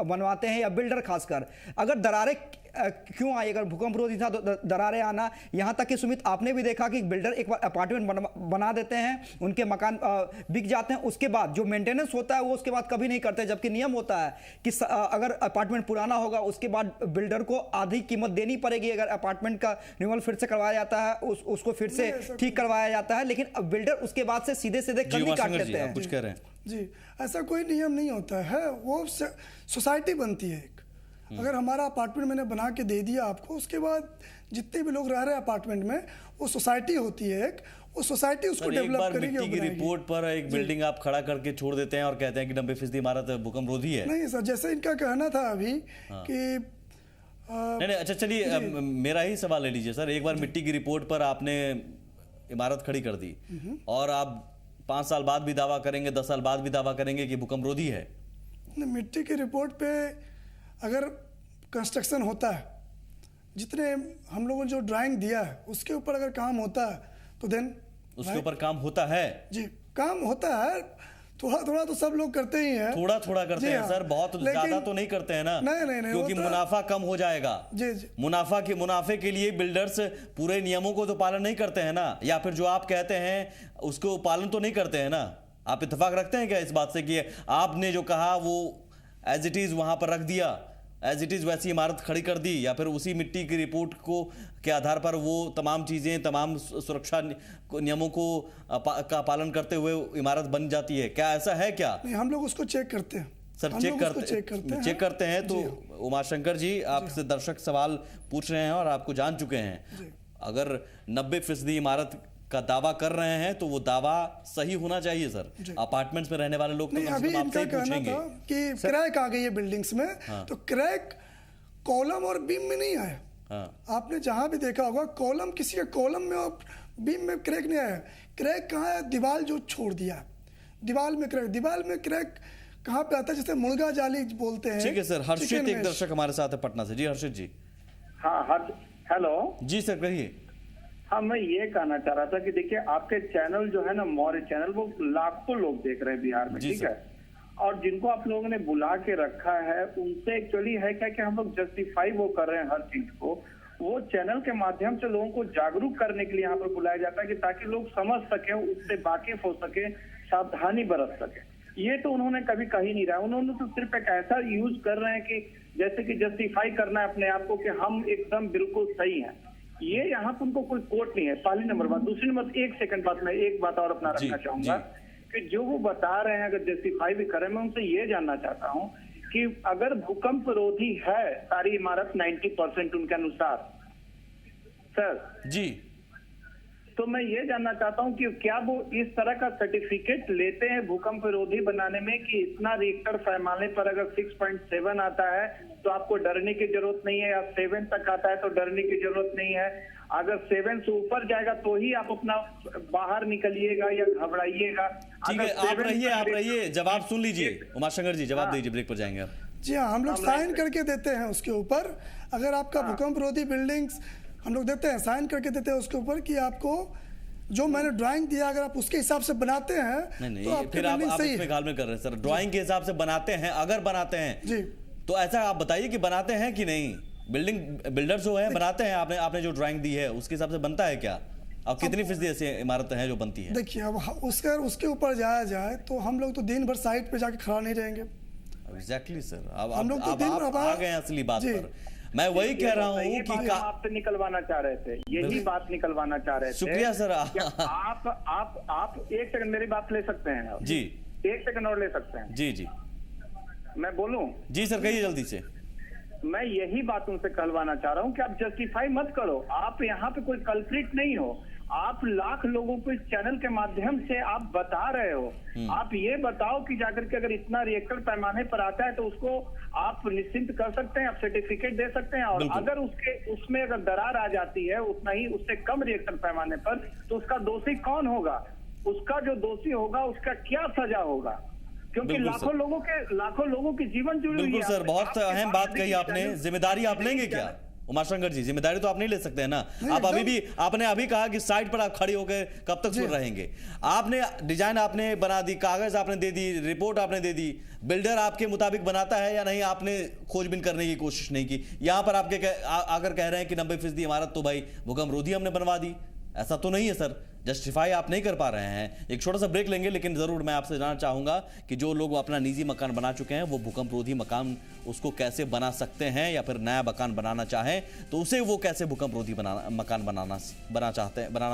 बनवाते हैं या बिल्डर खासकर, अगर दरारें क्यों आई, अगर भूकंप रोधी था तो दरारें आना। यहाँ तक कि सुमित आपने भी देखा कि बिल्डर एक बार अपार्टमेंट बना देते हैं, उनके मकान बिक जाते हैं, उसके बाद जो मेंटेनेंस होता है वो उसके बाद कभी नहीं करते, जबकि नियम होता है कि अगर अपार्टमेंट पुराना होगा उसके बाद बिल्डर को आधी कीमत देनी पड़ेगी, अगर अपार्टमेंट का रिन्यूअल फिर से करवाया जाता है उसको फिर से ठीक करवाया जाता है, लेकिन बिल्डर उसके बाद से सीधे कंडी काट लेते हैं। कुछ कह रहे हैं जी, ऐसा कोई नियम नहीं होता है, वो सोसाइटी बनती है। अगर हमारा अपार्टमेंट मैंने बना के दे दिया आपको, उसके बाद जितने भी लोग रह रहे हैं अपार्टमेंट में, वो सोसाइटी होती है एक, वो सोसाइटी उसको डेवलप करेगी। मिट्टी की रिपोर्ट पर एक बिल्डिंग आप खड़ा करके छोड़ देते हैं और कहते हैं कि 90% इमारत भूकंप रोधी है। नहीं सर, जैसे इनका कहना था अभी कि नहीं अच्छा चलिए मेरा ही सवाल ले लीजिए सर। एक बार मिट्टी की रिपोर्ट पर आपने इमारत खड़ी कर दी, और आप 5 साल बाद भी दावा करेंगे, 10 साल बाद भी दावा करेंगे कि भूकंप रोधी है। मिट्टी की रिपोर्ट पे अगर कंस्ट्रक्शन होता है, जितने हम लोगों ने जो ड्राइंग दिया है उसके ऊपर अगर काम होता है तो देन उसके ऊपर काम होता है। जी काम होता है, थोड़ा थोड़ा तो सब लोग करते ही हैं, थोड़ा थोड़ा करते हैं सर, बहुत ज्यादा तो नहीं करते हैं ना। नहीं क्योंकि मुनाफा कम हो जाएगा। जी मुनाफे के लिए बिल्डर्स पूरे नियमों को तो पालन नहीं करते हैं ना, या फिर जो आप कहते हैं उसको पालन तो नहीं करते हैं ना। आप इत्तेफाक रखते हैं क्या इस बात से कि आपने जो कहा वो एज इट इज वहां पर रख दिया, एज इट इज वैसी इमारत खड़ी कर दी, या फिर उसी मिट्टी की रिपोर्ट को के आधार पर वो तमाम चीजें, तमाम सुरक्षा नियमों को का पालन करते हुए इमारत बन जाती है? क्या ऐसा है क्या? नहीं, हम लोग उसको चेक करते हैं सर, चेक करते हैं। तो उमाशंकर जी आपसे दर्शक सवाल पूछ रहे हैं और आपको जान चुके हैं, अगर 90% इमारत का दावा कर रहे हैं तो वो दावा सही होना चाहिए सर। अपार्टमेंट्स में रहने वाले लोग तो अभी इनका कहना था कि क्रैक आ गई है बिल्डिंग्स में। तो क्रैक कॉलम और बीम में नहीं आया। आपने जहां भी देखा होगा कॉलम, किसी के कॉलम में और बीम में क्रैक नहीं आया। क्रैक कहाँ है? दीवार जो छोड़ दिया, दीवार में क्रैक कहाँ पे आता है? जैसे मुर्गा जाली बोलते हैं। ठीक है सर। हर्षित एक दर्शक हमारे साथ है पटना से। जी हर्षित जी। हाँ हेलो जी सर कहिए। हाँ, मैं ये कहना चाह रहा था कि देखिए आपके चैनल जो है ना, मौर्य चैनल, वो लाखों लोग देख रहे हैं बिहार में, ठीक है। और जिनको आप लोगों ने बुला के रखा है उनसे एक्चुअली है क्या कि हम लोग जस्टिफाई वो कर रहे हैं हर चीज को। वो चैनल के माध्यम से लोगों को जागरूक करने के लिए यहाँ पर बुलाया जाता है कि ताकि लोग समझ सके, उससे वाकिफ हो सके, सावधानी बरत सके। ये तो उन्होंने कभी कही नहीं रहा। उन्होंने तो सिर्फ एक ऐसा यूज कर रहे हैं कि जैसे कि जस्टिफाई करना है अपने आप को कि हम एकदम बिल्कुल सही हैं। ये यहाँ पर उनको कोई कोर्ट नहीं है, पहली नंबर बात। दूसरी नंबर, एक सेकंड बात, मैं एक बात और अपना रखना चाहूंगा कि जो वो बता रहे हैं, अगर जस्टिफाई भी करें, मैं उनसे ये जानना चाहता हूँ कि अगर भूकंप रोधी है सारी इमारत 90% उनके अनुसार, सर जी, तो मैं ये जानना चाहता हूँ कि क्या वो इस तरह का सर्टिफिकेट लेते हैं भूकंप विरोधी बनाने में कि इतना रिएक्टर पैमाने पर अगर 6.7 आता है तो आपको डरने की जरूरत नहीं है, या 7 तक आता है तो डरने की जरूरत नहीं है, अगर 7 से ऊपर जाएगा तो ही आप अपना बाहर निकलिएगा या घबराइएगा। ठीक है, आप रहिए, जवाब सुन लीजिए। उमाशंकर जी जवाब दीजिए, ब्रेक पर जाएंगे आप। जी हाँ, हम लोग साइन करके देते हैं उसके ऊपर। अगर आपका भूकंप विरोधी बिल्डिंग्स हम लोग देते हैं, साइन करके देते हैं उसके ऊपर कि आपको जो मैंने ड्राइंग दिया अगर आप उसके हिसाब से बनाते हैं नहीं, तो आपकी फिर आप सही इसमें घालमेल कर रहे हैं सर। ड्राइंग के हिसाब से बनाते हैं, अगर बनाते हैं जी, तो ऐसा आप बताइए कि बनाते हैं कि नहीं। बिल्डर जो है बनाते हैं, आपने जो ड्राइंग दी है उसके हिसाब से बनता है क्या? अब कितनी फीसदी ऐसी इमारतें हैं जो बनती है? देखिए, अब उसके ऊपर जाया जाए तो हम लोग तो दिन भर साइट पे जाके खड़ा नहीं रहेंगे। एग्जैक्टली सर, अब हम लोग तो आप आ गए असली बात पर। मैं वही कह रहा हूँ कि आपसे निकलवाना चाह रहे थे, यही बात निकलवाना चाह रहे थे। शुक्रिया सर। आप एक सेकंड मेरी बात ले सकते हैं जी, 1 सेकंड और ले सकते हैं? जी जी, मैं बोलूं? जी सर, कहिए जल्दी से। मैं यही बात उनसे कहलवाना चाह रहा हूं कि आप जस्टिफाई मत करो, आप यहाँ पे कोई कल्प्रिट नहीं हो। आप लाख लोगों को इस चैनल के माध्यम से आप बता रहे हो। आप ये बताओ कि जाकर के अगर इतना रिएक्टर पैमाने पर आता है तो उसको आप निश्चिंत कर सकते हैं, आप सर्टिफिकेट दे सकते हैं, और अगर उसमें अगर दरार आ जाती है उतना ही उससे कम रिएक्टर पैमाने पर, तो उसका दोषी कौन होगा? उसका जो दोषी होगा उसका क्या सजा होगा? क्योंकि लाखों लोगों की जीवन जुड़ी हुई है। बिल्कुल सर, बहुत अहम बात कही आपने। जिम्मेदारी आप लेंगे क्या उमाशंकर जी? जिम्मेदारी तो आप नहीं ले सकते हैं ना। आप आपने अभी कहा कि साइट पर आप खड़े होकर कब तक सुन रहेंगे? आपने डिजाइन आपने बना दी, कागज आपने दे दी, रिपोर्ट आपने दे दी, बिल्डर आपके मुताबिक बनाता है या नहीं, आपने खोजबीन करने की कोशिश नहीं की। यहां पर आपके आकर कह रहे हैं कि 90% इमारत तो भाई भूकंप रोधी हमने बनवा दी। ऐसा तो नहीं है सर, जस्टिफाई आप नहीं कर पा रहे हैं। एक छोटा सा ब्रेक लेंगे, लेकिन जरूर मैं आपसे जानना चाहूंगा कि जो लोग अपना निजी मकान बना चुके हैं वो भूकंप रोधी मकान उसको कैसे बना सकते हैं, या फिर नया मकान बनाना चाहें तो उसे वो कैसे भूकंप रोधी मकान बनाना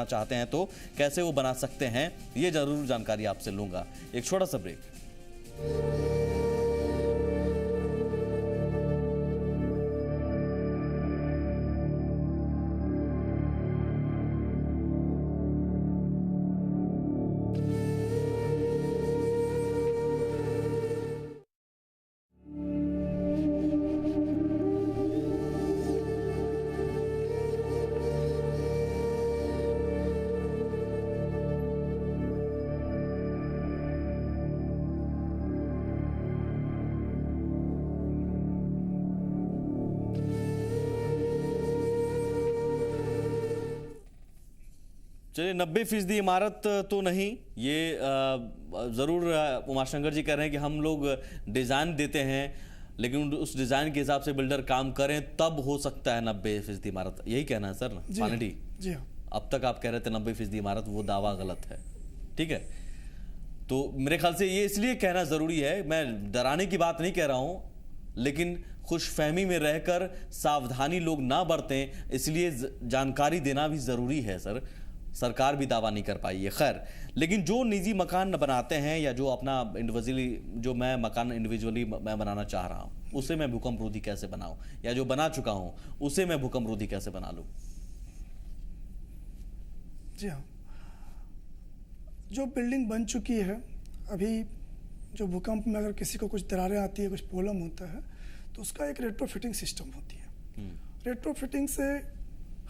चाहते हैं तो कैसे वो बना सकते हैं, ये जरूर जानकारी आपसे लूंगा। एक छोटा सा ब्रेक। चलिए, 90% इमारत तो नहीं, ये ज़रूर उमाशंकर जी कह रहे हैं कि हम लोग डिज़ाइन देते हैं, लेकिन उस डिज़ाइन के हिसाब से बिल्डर काम करें तब हो सकता है 90% इमारत। यही कहना है सर ना पानेटी? जी हाँ। अब तक आप कह रहे थे 90% इमारत, वो दावा गलत है। ठीक है, तो मेरे ख्याल से ये इसलिए कहना ज़रूरी है, मैं डराने की बात नहीं कह रहा हूँ, लेकिन खुशफहमी में रहकर सावधानी लोग ना बरतें, इसलिए जानकारी देना भी ज़रूरी है सर। सरकार भी दावा नहीं कर पाई है। खैर, लेकिन जो निजी मकान बनाते हैं या जो अपना इंडिविजुअली मैं बनाना चाह रहा हूं, उसे मैं भूकंप रोधी कैसे बनाऊं, या जो बना चुका हूं उसे मैं भूकंप रोधी कैसे बना लूं? जी हाँ, जो बिल्डिंग बन चुकी है, अभी जो भूकंप में अगर किसी को कुछ दरारें आती है, कुछ प्रॉब्लम होता है, तो उसका एक रेट्रोफिटिंग सिस्टम होती है। रेट्रोफिटिंग से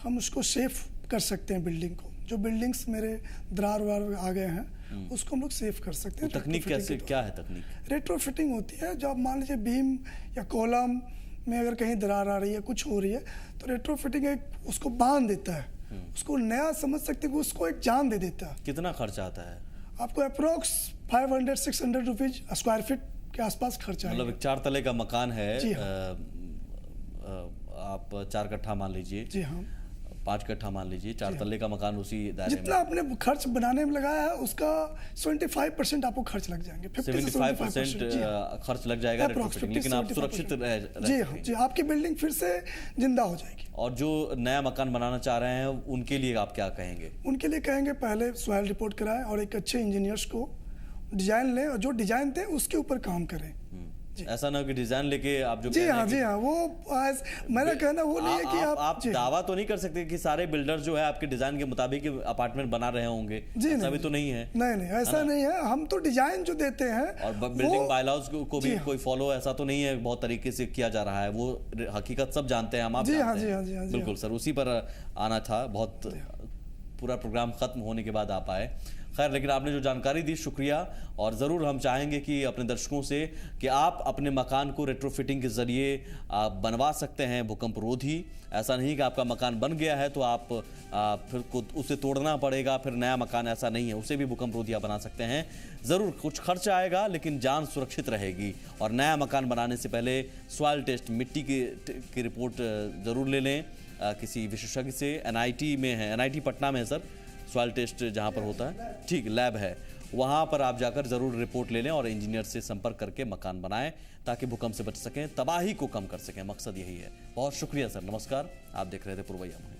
हम उसको सेफ कर सकते हैं बिल्डिंग को। जो बिल्डिंग्स मेरे दरार वार आ गए हैं उसको हम लोग सेव कर सकते हैं। तकनीक कैसे, क्या है तकनीक? रेट्रोफिटिंग होती है, जब मान लीजिए बीम या कॉलम में अगर कहीं दरार आ रही है, कुछ हो रही है, तो रेट्रोफिटिंग एक उसको बांध देता है, उसको नया समझ सकते हैं, उसको एक जान दे देता है। कितना खर्चा आता है? आपको अप्रोक्स 500-600 रुपीज स्क्वायर फीट के आसपास खर्चा है। मतलब 4 तले का मकान है, आप 4 कट्ठा मान लीजिए, जी हाँ, 5 कट्ठा मान लीजिए, 4 तल्ले का मकान, उसी दायरे जितना आपने खर्च बनाने में लगाया है उसका 75% आपको खर्च लग जाएंगे। 75% खर्च लग जाएगा, लेकिन आप सुरक्षित रह जी हाँ, जी, आपकी बिल्डिंग फिर से जिंदा हो जाएगी। और जो नया मकान बनाना चाह रहे हैं उनके लिए आप क्या कहेंगे? उनके लिए कहेंगे पहले सॉइल रिपोर्ट कराएं और एक अच्छे इंजीनियर्स को डिजाइन लें, और जो डिजाइन दें उसके ऊपर काम करें। ऐसा ना हो कि डिजाइन लेके आप जो जी हाँ, जी हाँ, वो मेरा कहना वो नहीं है कि आप दावा तो नहीं कर सकते कि सारे बिल्डर जो है आपके डिजाइन के मुताबिक अपार्टमेंट बना रहे होंगे। ऐसा भी तो नहीं है। नहीं, ऐसा नहीं है। हम तो डिजाइन जो देते हैं और बिल्डिंग बायलॉज को भी कोई फॉलो ऐसा तो नहीं है बहुत तरीके से किया जा रहा है, वो हकीकत सब जानते हैं हम, आप जानते हैं। बिल्कुल सर, उसी पर आना था, बहुत पूरा प्रोग्राम खत्म होने के बाद आप आए। खैर, लेकिन आपने जो जानकारी दी शुक्रिया, और ज़रूर हम चाहेंगे कि अपने दर्शकों से कि आप अपने मकान को रेट्रोफिटिंग के ज़रिए बनवा सकते हैं भूकंप रोधी। ऐसा नहीं कि आपका मकान बन गया है तो आप फिर उसे तोड़ना पड़ेगा, फिर नया मकान, ऐसा नहीं है। उसे भी भूकंप रोधी आप बना सकते हैं। ज़रूर कुछ खर्च आएगा लेकिन जान सुरक्षित रहेगी। और नया मकान बनाने से पहले सॉइल टेस्ट, मिट्टी की रिपोर्ट ज़रूर ले लें किसी विशेषज्ञ से। NIT में है, NIT पटना में है सर सॉइल टेस्ट जहाँ पर होता है, ठीक लैब है, वहाँ पर आप जाकर ज़रूर रिपोर्ट ले लें और इंजीनियर से संपर्क करके मकान बनाएं ताकि भूकंप से बच सकें, तबाही को कम कर सकें। मकसद यही है। बहुत शुक्रिया सर, नमस्कार। आप देख रहे थे पुरवैया में।